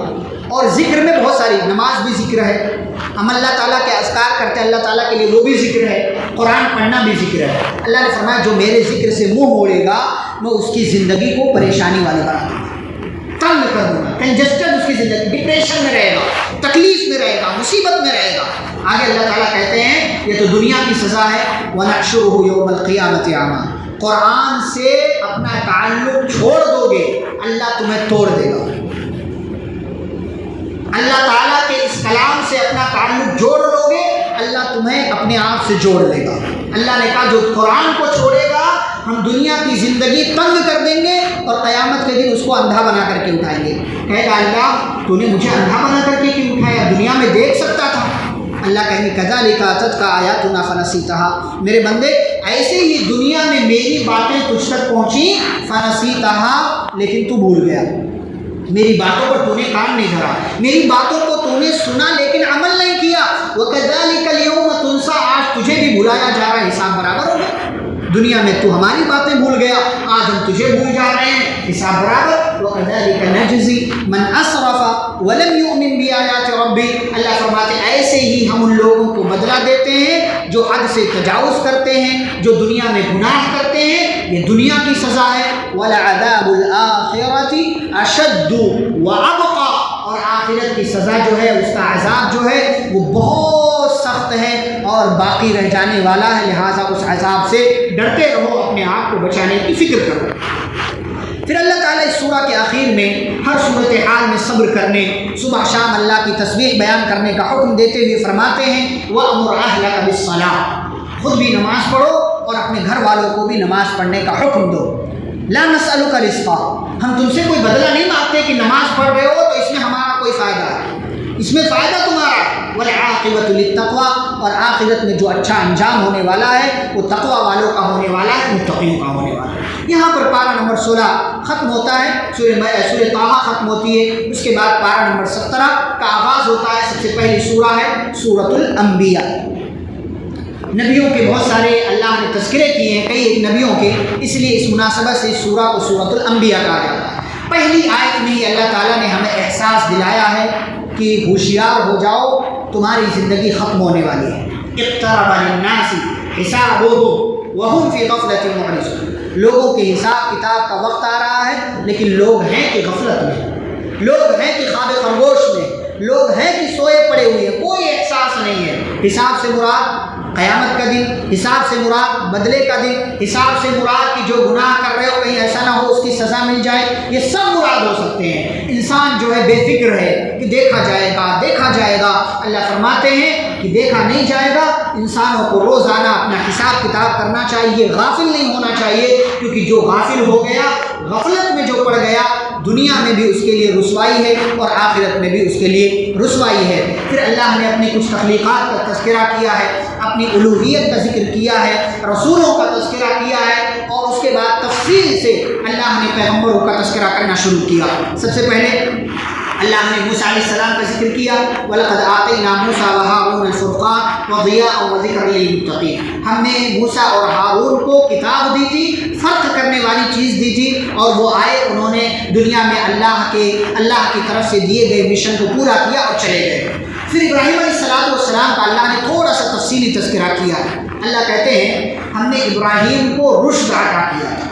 اور ذکر میں بہت ساری، نماز بھی ذکر ہے، ہم اللہ تعالیٰ کے اذکار کرتے ہیں اللہ تعالیٰ کے لیے، وہ بھی ذکر ہے، قرآن پڑھنا بھی ذکر ہے۔ اللہ نے فرمایا جو میرے ذکر سے منہ موڑے گا میں اس کی زندگی کو پریشانی والی بنا دوں گا، تنگ کر دوں گا، کنجسٹڈ اس کی زندگی، ڈپریشن میں رہے گا، تکلیف میں رہے گا، مصیبت میں رہے گا۔ آگے اللہ تعالیٰ کہتے ہیں یہ تو دنیا کی سزا ہے، وَنَحْشُرُهُ يَوْمَ الْقِيَامَةِ أَعْمَىٰ، قرآن سے اپنا تعلق چھوڑ دو گے اللہ تمہیں توڑ دے گا، اللہ تعالیٰ کے اس کلام سے اپنا تعلق جوڑ لو گے اللہ تمہیں اپنے آپ سے جوڑ لے گا۔ اللہ نے کہا جو قرآن کو چھوڑے گا ہم دنیا کی زندگی تنگ کر دیں گے، اور قیامت کے دن اس کو اندھا بنا کر کے اٹھائیں گے۔ کہے گا اللہ تو نے مجھے اندھا بنا کر کے کیوں اٹھایا، دنیا میں دیکھ سکتا تھا۔ اللہ کہیں گے کذالک اتتک آیاتنا فنسیتها، میرے بندے ایسے ہی دنیا میں میری باتیں تجھ تک پہنچی، فنسیتها، لیکن تو بھول گیا، میری باتوں پر تو نے کان نہیں دھرا، میری باتوں کو تو نے سنا لیکن عمل نہیں کیا۔ وَكَذَلِكَ الْيَوْمَ تُنسَىٰ، آج تجھے بھی بھلایا جا رہا ہے، حساب برابر ہو گیا۔ دنیا میں تو ہماری باتیں بھول گیا، آج ہم تجھے بھول جا رہے ہیں، حساب برابر۔ وَكَذَلِكَ نَجْزِي مَنْ أَسْرَفَ وَلَمْ يُؤْمِنْ بِآيَاتِ رَبِّهِ، اللہ فرماتے ہیں ایسے ہی ہم ان لوگوں کو بدلہ دیتے ہیں جو حد سے تجاوز کرتے ہیں، جو دنیا میں گناہ کرتے ہیں، یہ دنیا کی سزا ہے۔ وَلَعَذَابُ الْآخِرَةِ أَشَدُّ وَأَبْقَىٰ، اور آخرت کی سزا جو ہے، اس کا عذاب جو ہے وہ بہت بہت سخت ہے اور باقی رہ جانے والا ہے، لہٰذا اس عذاب سے ڈرتے رہو، اپنے آپ کو بچانے کی فکر کرو۔ پھر اللہ تعالیٰ اس سورہ کے آخر میں ہر صورتحال میں صبر کرنے، صبح شام اللہ کی تسبیح بیان کرنے کا حکم دیتے ہوئے فرماتے ہیں وَأْمُرْ أَهْلَكَ بِالصَّلَاةِ، خود بھی نماز پڑھو اور اپنے گھر والوں کو بھی نماز پڑھنے کا حکم دو۔ لا نسألک رزقا، ہم تم سے کوئی بدلہ نہیں مانگتے کہ نماز پڑھ رہے ہو تو اس میں ہمارا کوئی فائدہ ہے، اس میں فائدہ تمہارا، والعاقبۃ للتقویٰ، اور آخرت میں جو اچھا انجام ہونے والا ہے وہ تقویٰ والوں کا ہونے والا ہے، متقین کا ہونے والا ہے۔ یہاں پر پارہ نمبر 16 ختم ہوتا ہے، سورہ طٰہٰ ختم ہوتی ہے، اس کے بعد پارہ نمبر 17 کا آغاز ہوتا ہے۔ سب سے پہلی سورہ ہے سورۃ الانبیاء۔ نبیوں کے بہت سارے اللہ نے تذکرے کیے ہیں، کئی ایک نبیوں کے، اس لیے اس مناسبت سے اس سورہ کو سورۃ الانبیاء کہا جاتا ہے۔ پہلی آیت میں ہی اللہ تعالیٰ نے ہمیں احساس دلایا ہے کہ ہوشیار ہو جاؤ، تمہاری زندگی ختم ہونے والی ہے۔ اقترب للناس حسابهم وهم في غفلة معرضون، لوگوں کے حساب کتاب کا وقت آ رہا ہے، لیکن لوگ ہیں کہ غفلت میں، لوگ ہیں کہ خواب خرگوش میں، لوگ ہیں کہ سوئے پڑے ہوئے ہیں، کوئی احساس نہیں ہے۔ حساب سے مراد قیامت کا دن، حساب سے مراد بدلے کا دن، حساب سے مراد کہ جو گناہ کر رہے ہو کہیں ایسا نہ ہو اس کی سزا مل جائے، یہ سب مراد ہو سکتے ہیں۔ انسان جو ہے بے فکر ہے کہ دیکھا جائے گا، دیکھا جائے گا۔ اللہ فرماتے ہیں کہ دیکھا نہیں جائے گا، انسانوں کو روزانہ اپنا حساب کتاب کرنا چاہیے، غافل نہیں ہونا چاہیے، کیونکہ جو غافل ہو گیا، غفلت میں جو پڑ گیا، دنیا میں بھی اس کے لیے رسوائی ہے اور آخرت میں بھی اس کے لیے رسوائی ہے۔ پھر اللہ نے اپنی کچھ تخلیقات کا تذکرہ کیا ہے، اپنی الوہیت کا ذکر کیا ہے، رسولوں کا تذکرہ کیا ہے، اور اس کے بعد تفصیل سے اللہ نے پیغمبروں کا تذکرہ کرنا شروع کیا۔ سب سے پہلے اللہ نے موسیٰ علیہ السلام کا ذکر کیا، وَلَقَدْ آتَيْنَا مُوسَىٰ وَهَارُونَ الْفُرْقَانَ وَضِيَاءً وَذِكْرًا لِّلْمُتَّقِينَ، ہم نے موسیٰ اور ہارون کو کتاب دی تھی، فرق کرنے والی چیز دی تھی، اور وہ آئے، انہوں نے دنیا میں اللہ کی طرف سے دیے گئے مشن کو پورا کیا اور چلے گئے۔ پھر ابراہیم علیہ السلام کا اللہ نے تھوڑا سا تفصیلی تذکرہ کیا۔ اللہ کہتے ہیں ہم نے ابراہیم کو رشد عطا کیا تھا۔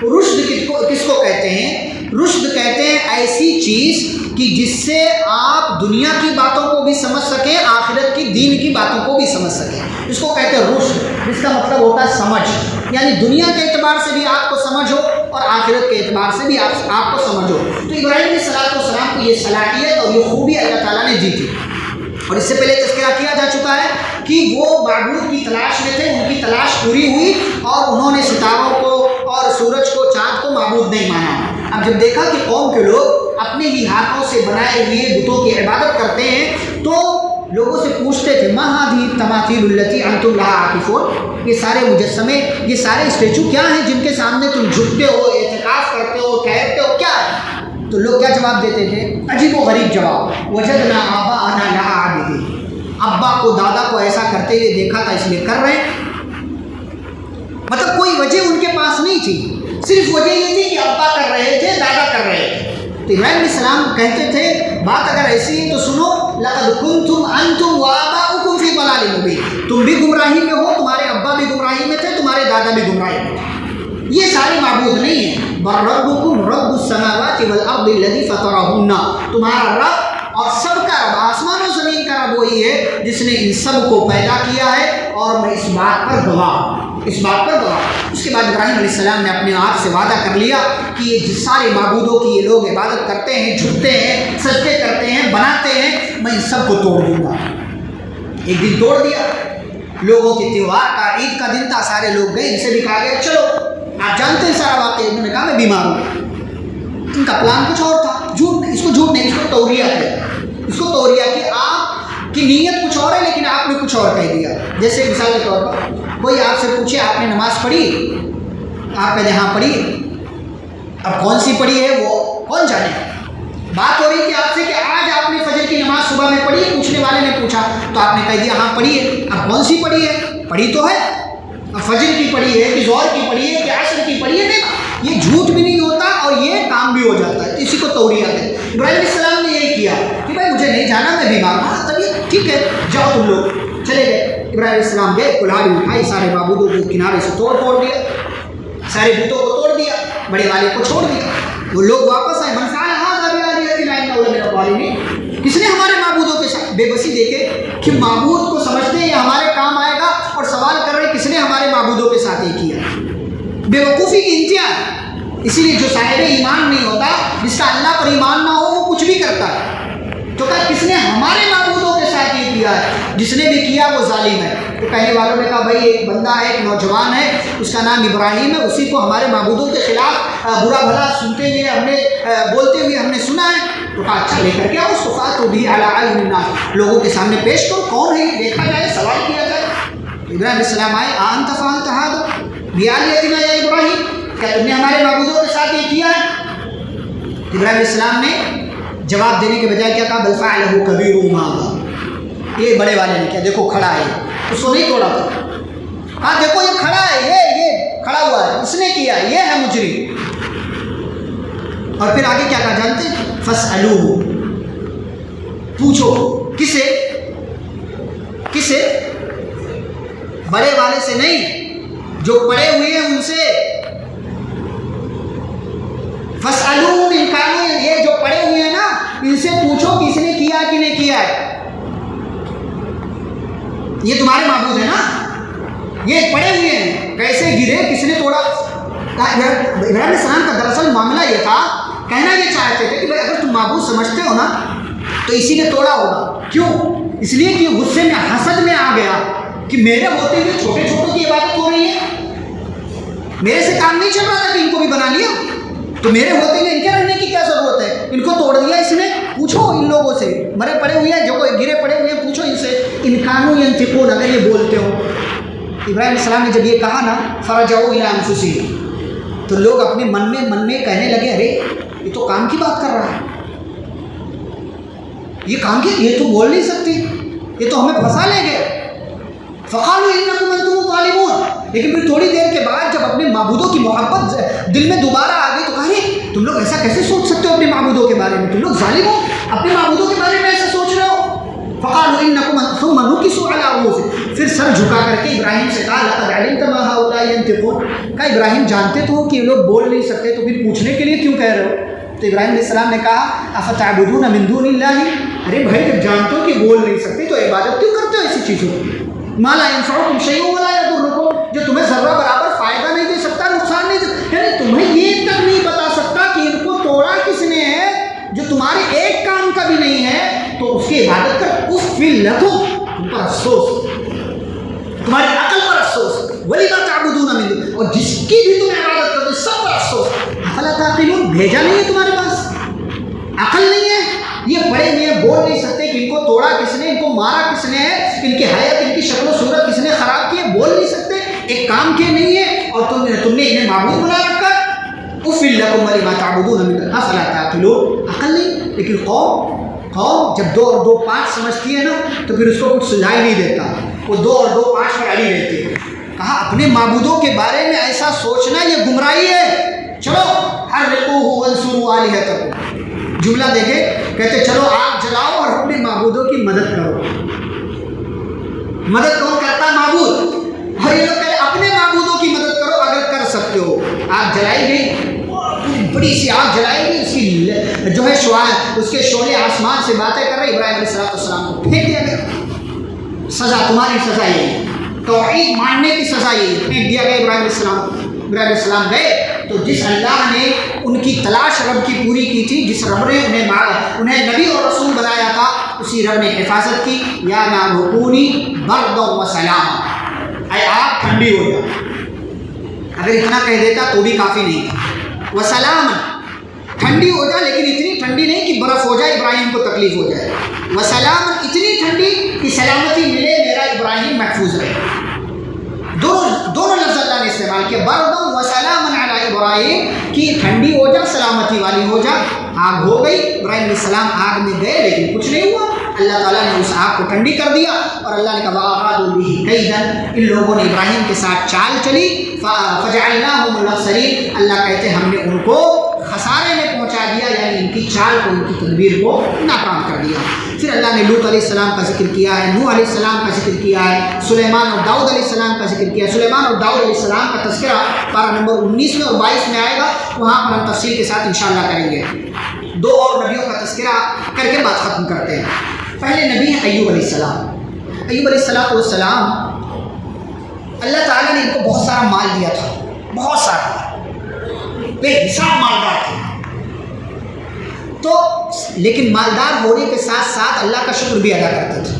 رشد کس کو کہتے ہیں؟ رشد کہتے ہیں ایسی چیز کہ جس سے آپ دنیا کی باتوں کو بھی سمجھ سکیں، آخرت کی دین کی باتوں کو بھی سمجھ سکیں، اس کو کہتے ہیں رشد، جس کا مطلب ہوتا ہے سمجھ، یعنی دنیا کے اعتبار سے بھی آپ کو سمجھ ہو اور آخرت کے اعتبار سے بھی آپ کو سمجھ ہو۔ تو ابراہیم علیہ السلام کو یہ صلاحیت اور یہ خوبی اللہ تعالیٰ نے دی تھی۔ اور اس سے پہلے تذکرہ کیا جا چکا ہے کہ وہ معبود کی تلاش میں تھے، ان کی تلاش پوری ہوئی اور انہوں نے ستاروں کو اور سورج کو، چاند کو معبود نہیں مانا۔ اب جب دیکھا کہ قوم کے لوگ اپنے ہی ہاتھوں سے بنائے ہوئے بتوں کی عبادت کرتے ہیں، تو لوگوں سے پوچھتے تھے ما هذه التماثيل التي انتم لها عاکفون، یہ سارے مجسمے، یہ سارے اسٹیچو کیا ہیں جن کے سامنے تم جھکتے ہو، اعتکاف کرتے ہو، ٹھہرتے ہو، کیا ہے؟ تو لوگ کیا جواب دیتے تھے؟ عجیب و غریب جواب، وجدنا آباءنا لها عابدین، ابا کو دادا کو ایسا کرتے ہوئے دیکھا تھا اس لیے کر رہے ہیں۔ مطلب کوئی وجہ ان کے پاس نہیں تھی، صرف وجہ یہ تھی کہ ابا کر رہے تھے، دادا کر رہے تھے۔ تو ابراہیم علیہ السلام کہتے تھے بات اگر ایسی ہے تو سنو، لقد کنتم انتم وآباؤکم فی ضلال مبین، تم بھی گمراہی میں ہو، تمہارے ابا بھی گمراہی میں تھے، تمہارے دادا بھی گمراہی میں تھے، یہ سارے معبود نہیں ہیں۔ بل ربکم رب السماوات والارض الذی فطرہن، تمہارا رب اور سب کا رب، آسمان و زمین کا رب وہی ہے جس نے ان سب کو پیدا کیا ہے، اور میں اس بات پر گواہ، اس بات پر گواہ۔ اس کے بعد ابراہیم علیہ السلام نے اپنے آپ سے وعدہ کر لیا کہ یہ جس سارے معبودوں کی یہ لوگ عبادت کرتے ہیں، جھکتے ہیں، سجدے کرتے ہیں، بناتے ہیں، میں ان سب کو توڑ دوں گا۔ ایک دن توڑ دیا، لوگوں کے تہوار کا، عید کا دن تھا، سارے لوگ گئے، ان سے بھی کہا گیا چلو، آپ جانتے ہیں سارا واقعہ، انہوں نے کہا میں بیمار ہوں۔ ان کا پلان کچھ اور تھا، جھوٹ نہیں، اس کو جھوٹ نہیں، اس کو توریہ ہے، اس کو توریہ کہ آپ کی نیت کچھ اور ہے لیکن آپ نے کچھ اور کہہ دیا۔ جیسے مثال کے طور پر کوئی آپ سے پوچھے آپ نے نماز پڑھی، آپ کہتے ہیں ہاں پڑھی، اب کون سی پڑھی ہے وہ کون جانے۔ بات ہو رہی تھی آپ سے کہ آج آپ نے فجر کی نماز صبح میں پڑھی ہے، پوچھنے والے نے پوچھا تو آپ نے کہہ دیا ہاں پڑھی ہے، اب کون سی پڑھی ہے؟ پڑھی تو ہے، اب فجر کی پڑھی ہے کہ ظہر کی پڑھی ہے کہ عصر کی پڑھی ہے؟ نہیں، یہ جھوٹ بھی نہیں ہوتا اور یہ کام بھی ہو جاتا ہے، اسی کو توریہ ہے۔ ابراہیم علیہ السلام نے یہی کیا کہ بھائی مجھے نہیں جانا، میں بیمار ہوں، طبیعت ٹھیک ہے، جاؤ تم لوگ، چلے گئے۔ ابراہیم علیہ السلام گئے، کلہاڑی اٹھائی، سارے معبودوں کو کنارے سے توڑ دیا، سارے بتوں کو توڑ دیا، بڑے والے کو چھوڑ دیا۔ وہ لوگ واپس آئے، من فعل ھذا بآلہتنا انہ لمن الظالمین، کس نے ہمارے معبودوں کے ساتھ بے بسی دیکھے کہ معبود کو سمجھتے ہیں یہ ہمارے کام آئے گا اور سوال کر رہے کس نے ہمارے معبودوں کے ساتھ یہ کیا. بے وقوفی کی انتہا. اسی لیے جو صاحب ایمان نہیں ہوتا، جس کا اللہ پر ایمان نہ ہو، وہ کچھ بھی کرتا ہے. تو کہا کس نے ہمارے معبودوں کے ساتھ یہ کیا ہے؟ جس نے بھی کیا وہ ظالم ہے. تو کہنے والوں نے کہا بھائی ایک بندہ ہے، ایک نوجوان ہے، اس کا نام ابراہیم ہے، اسی کو ہمارے معبودوں کے خلاف برا بھلا سنتے ہوئے ہم نے بولتے ہوئے ہم نے سنا ہے. تو کہا اچھا لے کر کے آؤ اس کو، فاتوا بہ علی اعین الناس، لوگوں کے سامنے پیش کرو، کون ہے یہ دیکھا جائے، سوال کیا جائے. ابراہیم علیہ السلام آئے، انت فعلت ھذا بآلہتنا یا ابراہیم، کیا تم نے ہمارے معبودوں کے ساتھ یہ کیا ہے؟ ابراہیم علیہ السلام نے جواب دینے کے بجائے کیا کہا؟ بل فعلہ کبیرہم ھذا، یہ بڑے والے نے کیا، دیکھو کھڑا ہے، اس کو نہیں توڑا تھا. ہاں دیکھو یہ کھڑا ہے، یہ کھڑا ہوا ہے، اس نے کیا، یہ ہے مجرم. اور پھر آگے کیا کہا جانتے ہیں؟ فاسألوہ، پوچھو. کسے؟ کسے؟ بڑے والے سے نہیں، جو پڑے ہوئے ہیں ان سے. فاسألوہم ان کانوا، یہ جو پڑے ہوئے ہیں نا ان سے پوچھو کہ اس نے کیا کہ نہیں کیا ہے. یہ تمہارے معبود ہے نا، یہ پڑے ہوئے ہیں، کیسے گرے، کس نے توڑا؟ ابراہیم علیہ السلام کا دراصل معاملہ یہ تھا، کہنا یہ چاہتے تھے کہ بھائی اگر تم معبود سمجھتے ہو نا تو اسی نے توڑا ہوگا. کیوں؟ اس لیے کہ غصے میں حسد میں آ گیا کہ میرے ہوتے ہوئے چھوٹے چھوٹوں کی عبادت ہو رہی ہے، میرے سے کام نہیں چل رہا تھا کہ ان کو بھی بنا لیا، تو میرے ہوتے ہوئے ان کے رہنے کی کیا ضرورت ہے؟ ان کو توڑ دیا اس نے. پوچھو ان لوگوں سے، مرے پڑے ہوئے ہیں، جو گرے پڑے ہوئے ہیں، پوچھو ان سے، ان کانوا ینطقون، اگر یہ بولتے ہو. ابراہیم علیہ السلام نے جب یہ کہا نا، فرجعوا الی انفسہم، تو لوگ اپنے من میں کہنے لگے ارے یہ تو کام کی بات کر رہا ہے، یہ کام کی، یہ تو بول نہیں سکتی، یہ تو ہمیں پھنسا لے گئے. فقالوا انکم انتم الظالمون. لیکن پھر تھوڑی دیر کے بعد جب اپنے معبودوں کی محبت دل میں دوبارہ آ گئی تو کہا تم لوگ ایسا کیسے سوچ سکتے ہو اپنے معبودوں کے بارے میں، تم لوگ ظالم ہو، اپنے معبودوں کے بارے میں ایسا سوچ رہے ہو. فقالوا انکم ثم نکسوا علی رؤوسہم، پھر سر جھکا کر کے ابراہیم سے کہا لقد علمت ما هؤلاء ينطقون، کہا ابراہیم جانتے تو ہو کہ یہ لوگ بول نہیں سکتے، تو پھر پوچھنے کے لیے کیوں کہہ رہے ہو؟ تو ابراہیم علیہ السلام نے کہا افتعبدون من دون اللہ، ارے بھائی جب جانتے ہو کہ بول نہیں سکتے تو عبادت کیوں کرتے ہو ایسی چیزوں کی؟ ما لا ينفعکم شیء ولا یضرکم، جو تمہیں ذرہ برابر فائدہ نہیں دے سکتا، نقصان نہیں دے، یعنی تمہیں یہ تک نہیں بتا سکتا کہ ان کو توڑا کس نے ہے، جو تمہارے ایک کام کا بھی نہیں ہے، تو اس کی عبادت کر. اف لکم، تم پر افسوس، تمہاری عقل پر افسوس. ولما تعبدون من دون، اور جس کی بھی تم عبادت کرتے سب پر افسوس. افلا تعقلون، بھیجا نہیں ہے تمہارے پاس، عقل نہیں ہے. یہ پڑے ہوئے ہیں، بول نہیں سکتے کہ ان کو توڑا کس نے، ان کو مارا کس نے ہے، ان کی حیات، ان کی شکل و صورت کس نے خراب کی ہے، بول نہیں سکتے، ایک کام کیے نہیں ہے، اور تم نے انہیں معبود بنا رکھا. اف لکم ولما تعبدون من دون افلا تعقلون، عقل نہیں. لیکن قوم جب 2 اور 2 5 سمجھتی ہے نا تو پھر اس کو کچھ سجائی نہیں دیتا، وہ 2 اور 2 5 پر اڑی رہتی ہے. کہا اپنے معبودوں کے بارے میں ایسا سوچنا یہ گمراہی ہے. چلو حرقوہ وانصروا آلہتکم، جملہ دیکھیں، کہتے چلو آگ جلاؤ اور اپنے معبودوں کی مدد کرو. مدد کون کرتا؟ معبود. اور یہ لوگ کہتے اپنے معبودوں کی مدد کرو اگر کر سکتے ہو. آگ جلائی گئی، بڑی سی آگ جلائی گئی، اس کی جو ہے اس کے شعلے آسمان سے باتیں کر رہے. ابراہیم علیہ السلام کو پھینک دیا گیا. سزا تمہاری سزا یہی، توحید ماننے کی سزا یہی، پھینک دیا گیا ابراہیم علیہ السلام. ابراہیم علیہ السلام گئے تو جس اللہ نے ان کی تلاش رب کی پوری کی تھی، جس رب نے انہیں نبی اور رسول بنایا تھا، اسی رب نے حفاظت کی. یا نار کونی بردا و سلاما، اے آگ ٹھنڈی ہو جا. اگر اتنا کہہ دیتا تو بھی کافی نہیں تھا. وسلام، ٹھنڈی ہو جا، لیکن اتنی ٹھنڈی نہیں کہ برف ہو جائے، ابراہیم کو تکلیف ہو جائے. وسلام، اتنی ٹھنڈی کہ سلامتی ملے، میرا ابراہیم محفوظ رہے. دونوں لفظ اللہ نے استعمال کیا، بردم و سلام علی ابراہیم، کہ ٹھنڈی ہو جا، سلامتی والی ہو جا. آگ ہو گئی، ابراہیم علیہ السلام آگ میں گئے لیکن کچھ نہیں ہوا. اللہ تعالیٰ نے اس آگ کو ٹھنڈی کر دیا، اور اللہ نے کہا وَأَرَادُوا بِهِ كَيْدًا، ان لوگوں نے ابراہیم کے ساتھ چال چلی. فَجَعَلْنَاهُمُ الْأَخْسَرِينَ، اللہ کہتے ہم نے ان کو خسارے میں پہنچا دیا، یعنی ان کی چال کو، ان کی تدبیر کو ناکام کر دیا. پھر اللہ نے لوط علیہ السلام کا ذکر کیا ہے، نوح علیہ السلام کا ذکر کیا ہے، سلیمان اور داؤد علیہ السلام کا ذکر کیا ہے. سلیمان اور داؤد علیہ السلام کا تذکرہ پارہ نمبر 19 میں اور 22 میں آئے گا، وہاں پر ہم تفصیل کے ساتھ انشاءاللہ کریں گے. 2 اور نبیوں کا تذکرہ کر کے بات ختم کرتے ہیں. پہلے نبی ہیں ایوب علیہ السلام۔ ایوب علیہ السلام اللہ تعالیٰ نے ان کو بہت سارا مال دیا تھا، بہت سارا، بے حساب مالدار تھے۔ تو لیکن مالدار ہونے کے ساتھ ساتھ اللہ کا شکر بھی ادا کرتے تھے۔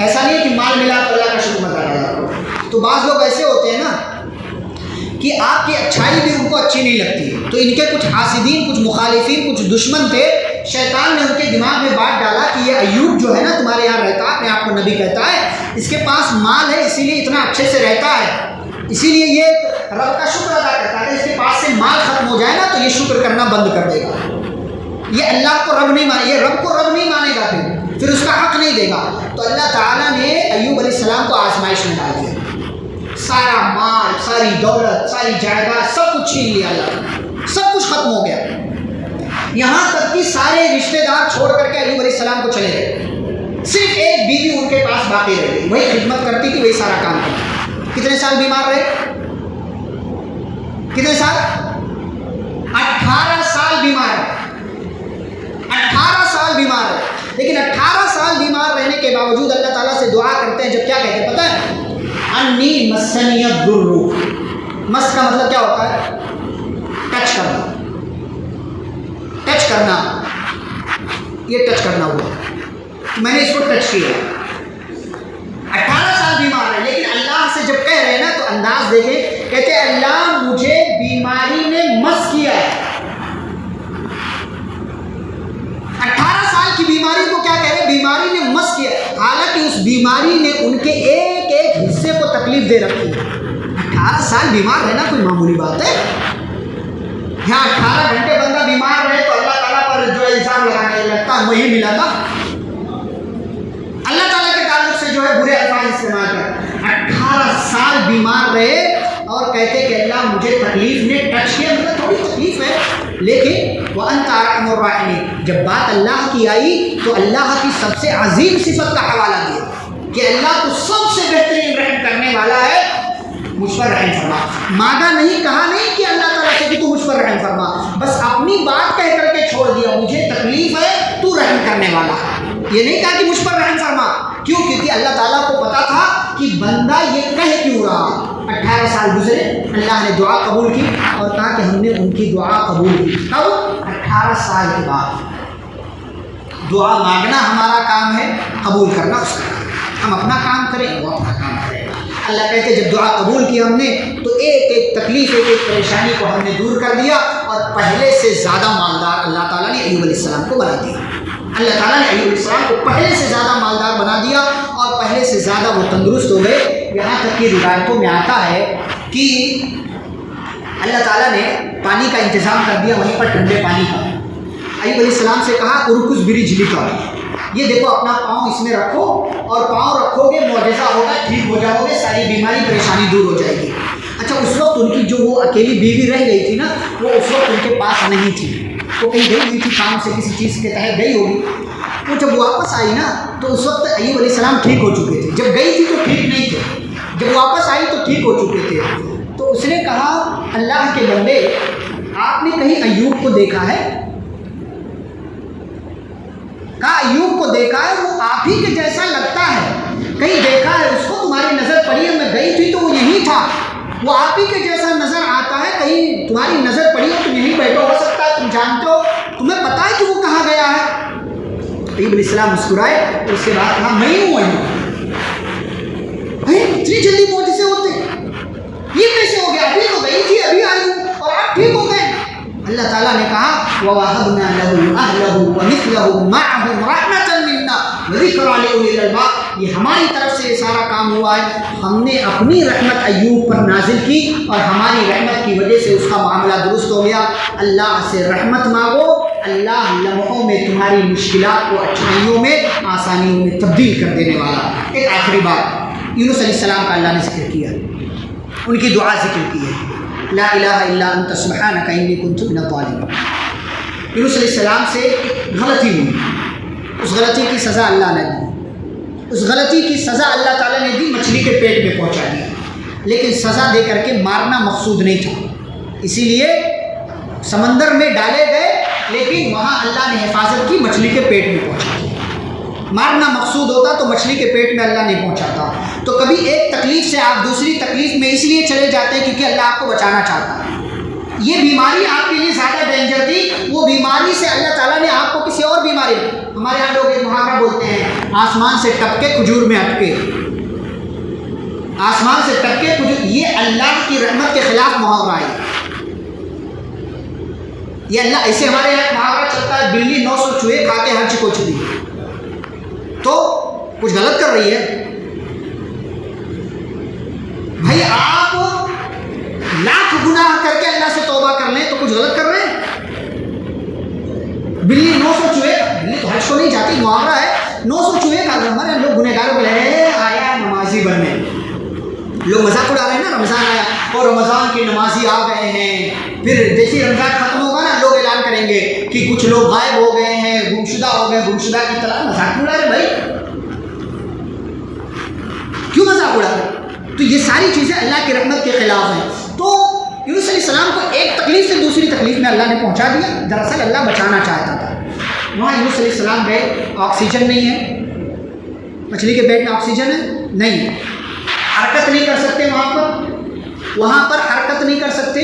ایسا نہیں ہے کہ مال ملا تو اللہ کا شکر ادا کرو۔ تو بعض لوگ ایسے ہوتے ہیں نا کہ آپ کی اچھائی بھی ان کو اچھی نہیں لگتی ہے، تو ان کے کچھ حاسدین، کچھ مخالفین، کچھ دشمن تھے، شیطان نے ان کے دماغ میں بات ڈالا کہ یہ ایوب جو ہے نا تمہارے یہاں رہتا ہے، اپنے آپ کو نبی کہتا ہے، اس کے پاس مال ہے اسی لیے اتنا اچھے سے رہتا ہے، اسی لیے یہ رب کا شکر ادا کرتا ہے، اس کے پاس سے مال ختم ہو جائے نا تو یہ شکر کرنا بند کر دے گا، یہ اللہ کو رب نہیں مانے، یہ رب کو رب نہیں مانے گا، پھر اس کا حق نہیں دے گا۔ تو اللہ تعالیٰ نے ایوب علیہ السلام کو آزمائش میں ڈال دیا، سارا مال، ساری دولت، ساری جائیداد سب کچھ چھین لیا، اللہ سب کچھ ختم ہو گیا، یہاں تک کہ سارے رشتہ دار چھوڑ کر کے ایوب علیہ السلام کو چلے گئے، صرف ایک بیوی ان کے پاس باقی رہ گئی، وہی خدمت کرتی تھی، وہی سارا کام کرتی۔ کتنے سال بیمار رہے؟ کتنے سال؟ 18 سال بیمار رہے، 18 سال بیمار رہے، لیکن 18 سال بیمار رہنے کے باوجود اللہ تعالیٰ سے دعا کرتے ہیں، جب کیا کہتے ہیں پتہ ہے؟ انی مسنی الضر، مس کا مطلب کیا ہوتا ہے؟ ٹچ کرنا، ٹچ کرنا، یہ ٹچ کرنا ہوا، میں نے اس کو ٹچ کیا۔ 18 سال بیمار ہے، لیکن اللہ سے جب کہہ رہے ہیں نا تو انداز دیکھیں، کہتے ہیں اللہ مجھے بیماری نے مس کیا ہے۔ 18 سال کی بیماری کو کیا کہہ رہے ہیں؟ بیماری نے مس کیا، حالانکہ اس بیماری نے ان کے ایک ایک حصے کو تکلیف دے رکھی ہے۔ 18 سال بیمار رہنا کوئی معمولی بات ہے؟ یہاں 18 گھنٹے بندہ بیمار رہے تو اللہ تعالیٰ پر جو الزام لگانے لگتا ہے وہی ملا تھا، اللہ تعالیٰ کے تعلق سے جو ہے برے الفاظ استعمال کر۔ 18 سال بیمار رہے اور کہتے کہ اللہ مجھے تکلیف نے ٹچ کیا، مطلب تھوڑی تکلیف ہے، لیکن وَأَنْتَ أَرْحَمُ الرَّاحِمِينَ، جب بات اللہ کی آئی تو اللہ کی سب سے عظیم صفت کا حوالہ دیا کہ اللہ تو سب سے بہترین رحم کرنے والا ہے، مجھ پر رحم فرما۔ مانگا نہیں، کہا نہیں کہ اللہ تعالیٰ سے کہ تو مجھ پر رحم فرما، بس اپنی بات کہہ کر کے چھوڑ دیا، مجھے تکلیف ہے تو رحم کرنے والا، یہ نہیں کہا کہ مجھ پر رحم فرما۔ کیوں؟ کیونکہ اللہ تعالیٰ کو پتا تھا کہ بندہ یہ کہہ کیوں رہا۔ 18 سال گزرے، اللہ نے دعا قبول کی اور کہا کہ ہم نے ان کی دعا قبول کی۔ کب؟ 18 سال کے بعد۔ دعا مانگنا ہمارا کام ہے، قبول کرنا اس کا کام ہے، ہم اپنا کام کریں، وہ اپنا کام کرے۔ اللہ کہتے ہیں جب دعا قبول کی ہم نے تو ایک ایک تکلیف، ایک ایک پریشانی کو ہم نے دور کر دیا اور پہلے سے زیادہ مالدار اللہ تعالیٰ نے ایوب علیہ السلام کو بنا دیا۔ اللہ تعالیٰ نے ایوب علیہ السلام کو پہلے سے زیادہ مالدار بنا دیا اور پہلے سے زیادہ وہ تندرست ہو گئے۔ یہاں تک کہ روایتوں میں آتا ہے کہ اللہ تعالیٰ نے پانی کا انتظام کر دیا، وہیں پر ٹھنڈے پانی کا۔ ایوب علیہ السلام سے کہا ارکز برجلی کا، یہ دیکھو اپنا پاؤں اس میں رکھو اور پاؤں رکھو گے معجزہ ہوگا، ٹھیک ہو جاؤ گے، ساری بیماری پریشانی دور ہو جائے گی۔ اچھا اس وقت ان کی جو وہ اکیلی بیوی رہ گئی تھی نا، وہ اس وقت ان کے پاس نہیں تھی، وہ کہیں گئی ہوئی تھی کام سے، کسی چیز کے تحت گئی ہوگی۔ وہ جب واپس آئی نا تو اس وقت ایوب علیہ السلام ٹھیک ہو چکے تھے، جب گئی تھی تو ٹھیک نہیں تھے، جب واپس آئی تو ٹھیک ہو چکے تھے۔ تو اس نے کہا اللہ کے بندے آپ نے کہیں ایوب کو دیکھا ہے؟ کہا ایوب کو دیکھا ہے، وہ آپ ہی کے جیسا لگتا ہے، کہیں دیکھا ہے اس کو، تمہاری نظر پڑی ہے، میں گئی تھی تو وہ یہیں تھا، وہ آپ ہی کے جیسا نظر آتا ہے، کہیں تمہاری نظر پڑی ہو، تم یہیں بیٹھے ہو سکتا ہے، تم جانتے ہو، تمہیں پتا ہے کہ وہ کہاں گیا ہے؟ ایوب علیہ السلام مسکرائے اور اس کے بعد کہا میں ہی ہوں ایوب۔ اتنی جلدی معجزے ہوتے یہ کیسے ہو گیا؟ ابھی تو گئی تھی، ابھی آئی ہوں اور آپ ٹھیک ہو گئے۔ اللہ تعالیٰ نے کہا وَوَهَبْنَا لَهُ أَهْلَهُ وَمِثْلَهُ مَعَهُمْ رَحْمَةً مِنَّا وَذِكْرَىٰ لِأُولِي الْأَلْبَابِ، یہ ہماری طرف سے یہ سارا کام ہوا ہے، ہم نے اپنی رحمت ایوب پر نازل کی اور ہماری رحمت کی وجہ سے اس کا معاملہ درست ہو گیا۔ اللہ سے رحمت مانگو، اللہ لمحوں میں تمہاری مشکلات کو اچھائیوں میں، آسانیوں میں تبدیل کر دینے والا۔ ایک آخری بات، یونس علیہ السلام کا اللہ نے ذکر کیا، ان کی دعا ذکر کی ہے، لا الہ الا انت سبحانک انی کنت من الظالمین۔ یونس علیہ السلام سے ایک غلطی ہوئی، اس غلطی کی سزا اللہ نے دی، اس غلطی کی سزا اللہ تعالیٰ نے دی، مچھلی کے پیٹ میں پہنچا دیا، لیکن سزا دے کر کے مارنا مقصود نہیں تھا، اسی لیے سمندر میں ڈالے گئے، لیکن وہاں اللہ نے حفاظت کی، مچھلی کے پیٹ میں پہنچا دیا۔ مارنا مقصود ہوتا تو مچھلی کے پیٹ میں اللہ نہیں پہنچاتا. تو کبھی ایک تکلیف سے آپ دوسری تکلیف میں اس لیے چلے جاتے ہیں کیونکہ اللہ آپ کو بچانا چاہتا ہے. یہ بیماری آپ کے لیے زیادہ ڈینجر تھی، وہ بیماری سے اللہ تعالیٰ نے آپ کو کسی اور بیماری. ہمارے یہاں لوگ ایک محاورہ بولتے ہیں، آسمان سے ٹپکے کھجور میں اٹکے. آسمان سے ٹپکے کھجور، یہ اللہ کی رحمت کے خلاف محاورہ ہے. یہ اللہ ایسے ہمارے یہاں محاورہ چلتا ہے، بلی 900 چوہے کھا کے ہر چیز کو چلی تو کچھ غلط کر رہی ہے. بھائی آپ لاکھ گناہ کر کے اللہ سے توبہ کر لیں تو کچھ غلط کر رہے ہیں. بلی 900 چوہے، بلی تو حج کو نہیں جاتی، محاورہ ہے. 900 چوہے کھا رہے. ہمارے لوگ گنہگاروں کو آیا نمازی بننے، لوگ مذاق اڑا رہے ہیں نا. رمضان آیا اور رمضان کے نمازی آ گئے ہیں، پھر جیسے رمضان ختم ہوگا نا لوگ اعلان کریں گے کہ کچھ لوگ غائب ہو گئے ہیں، گمشدہ ہو گئے. گمشدہ کی طرح مذاق اڑا رہے. بھائی کیوں مذاق اڑا رہے؟ تو یہ ساری چیزیں اللہ کی رحمت کے خلاف ہیں. تو یونس علیہ السلام کو ایک تکلیف سے دوسری تکلیف میں اللہ نے پہنچا دیا. دراصل اللہ بچانا چاہتا تھا. وہاں یونس علیہ السلام گئے، آکسیجن نہیں ہے. مچھلی کے پیٹ میں آکسیجن ہے نہیں، حرکت نہیں کر سکتے وہاں پر حرکت نہیں کر سکتے.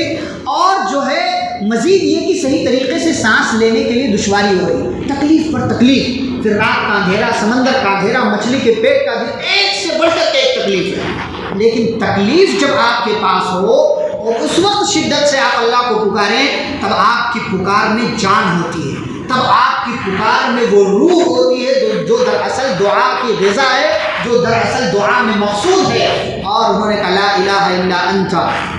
اور جو ہے مزید یہ کہ صحیح طریقے سے سانس لینے کے لیے دشواری ہو رہی، تکلیف پر تکلیف. پھر رات کا اندھیرا، سمندر کا اندھیرا، مچھلی کے پیٹ کا اندھیرا، ایک سے بڑھ کر ایک تکلیف ہے. لیکن تکلیف جب آپ کے پاس ہو اور اس وقت شدت سے آپ اللہ کو پکاریں، تب آپ کی پکار میں جان ہوتی ہے، تب آپ کی پکار میں وہ روح ہوتی ہے جو دراصل دعا کی غذا ہے، جو دراصل دعا میں مقصود ہے. اور انہوں نے کہا لا الہ الا انت،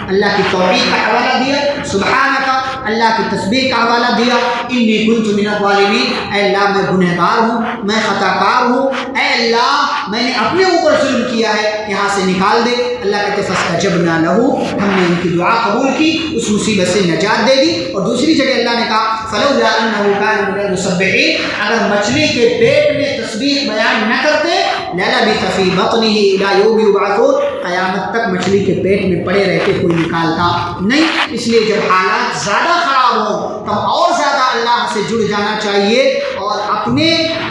اللہ کی توحید کا حوالہ دیا، سبحانک، اللہ کی تسبیح کا حوالہ دیا، انی کنت من الظالمین، اے اللہ میں گنہگار ہوں، میں خطا کار ہوں، اے اللہ میں نے اپنے اوپر ظلم کیا ہے، یہاں سے نکال دے. اللہ کہتے فاستجبنا لہ، ہم نے ان کی دعا قبول کی، اس مصیبت سے نجات دے دی. اور دوسری جگہ اللہ نے کہا فلولا انہ کان من المسبحین، اگر مچھلی کے پیٹ میں تسبیح بیان نہ کرتے للبث فی بطنہ الی یوم یبعثون، قیامت تک مچھلی کے پیٹ میں پڑے رہتے، کوئی نکالتا نہیں. اس لیے جب حالات زیادہ خراب ہوں تب اور زیادہ اللہ سے جڑ جانا چاہیے اور اپنے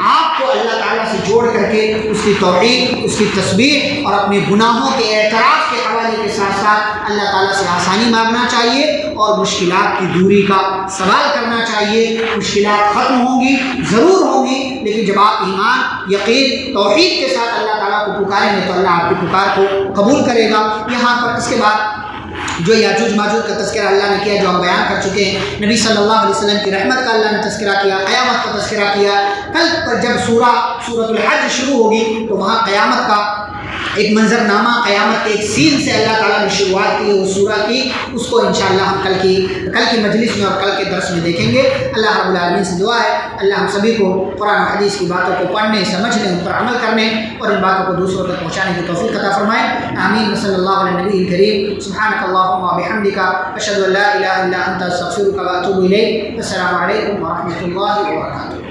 آپ کو اللہ تعالیٰ سے جوڑ کر کے اس کی توحید، اس کی تسبیح اور اپنے گناہوں کے اعتراف کے حوالے کے ساتھ ساتھ اللہ تعالیٰ سے آسانی مانگنا چاہیے اور مشکلات کی دوری کا سوال کرنا چاہیے. مشکلات ختم ہوں گی، ضرور ہوں گی، لیکن جب آپ ایمان، یقین، توحید کے ساتھ اللہ تعالیٰ کو پکاریں گے تو اللہ آپ کی پکار کو قبول کرے گا. یہاں پر اس کے بعد جو یاجوج ماجوج کا تذکرہ اللہ نے کیا، جو ہم بیان کر چکے ہیں، نبی صلی اللہ علیہ وسلم کی رحمت کا اللہ نے تذکرہ کیا، قیامت کا تذکرہ کیا. کل پر جب سورۃ الحج شروع ہوگی تو وہاں قیامت کا ایک منظر نامہ، قیامت کے ایک سین سے اللہ تعالیٰ نے شروعات کی اس سورہ کی. اس کو انشاءاللہ ہم کل کی مجلس میں اور کل کے درس میں دیکھیں گے. اللہ رب العالمین سے دعا ہے اللہ ہم سبھی کو قرآن و حدیث کی باتوں کو پڑھنے، سمجھنے، ان پر عمل کرنے اور ان باتوں کو دوسروں تک پہنچانے کی توفیق عطا فرمائے. آمین. صلی اللہ علیہ نبی کریم. سبحانک اللہم و بحمدک، اشہد ان لا الہ الا انت، استغفرک و اتوب الیک. السلام علیکم و رحمۃ اللہ وبرکاتہ.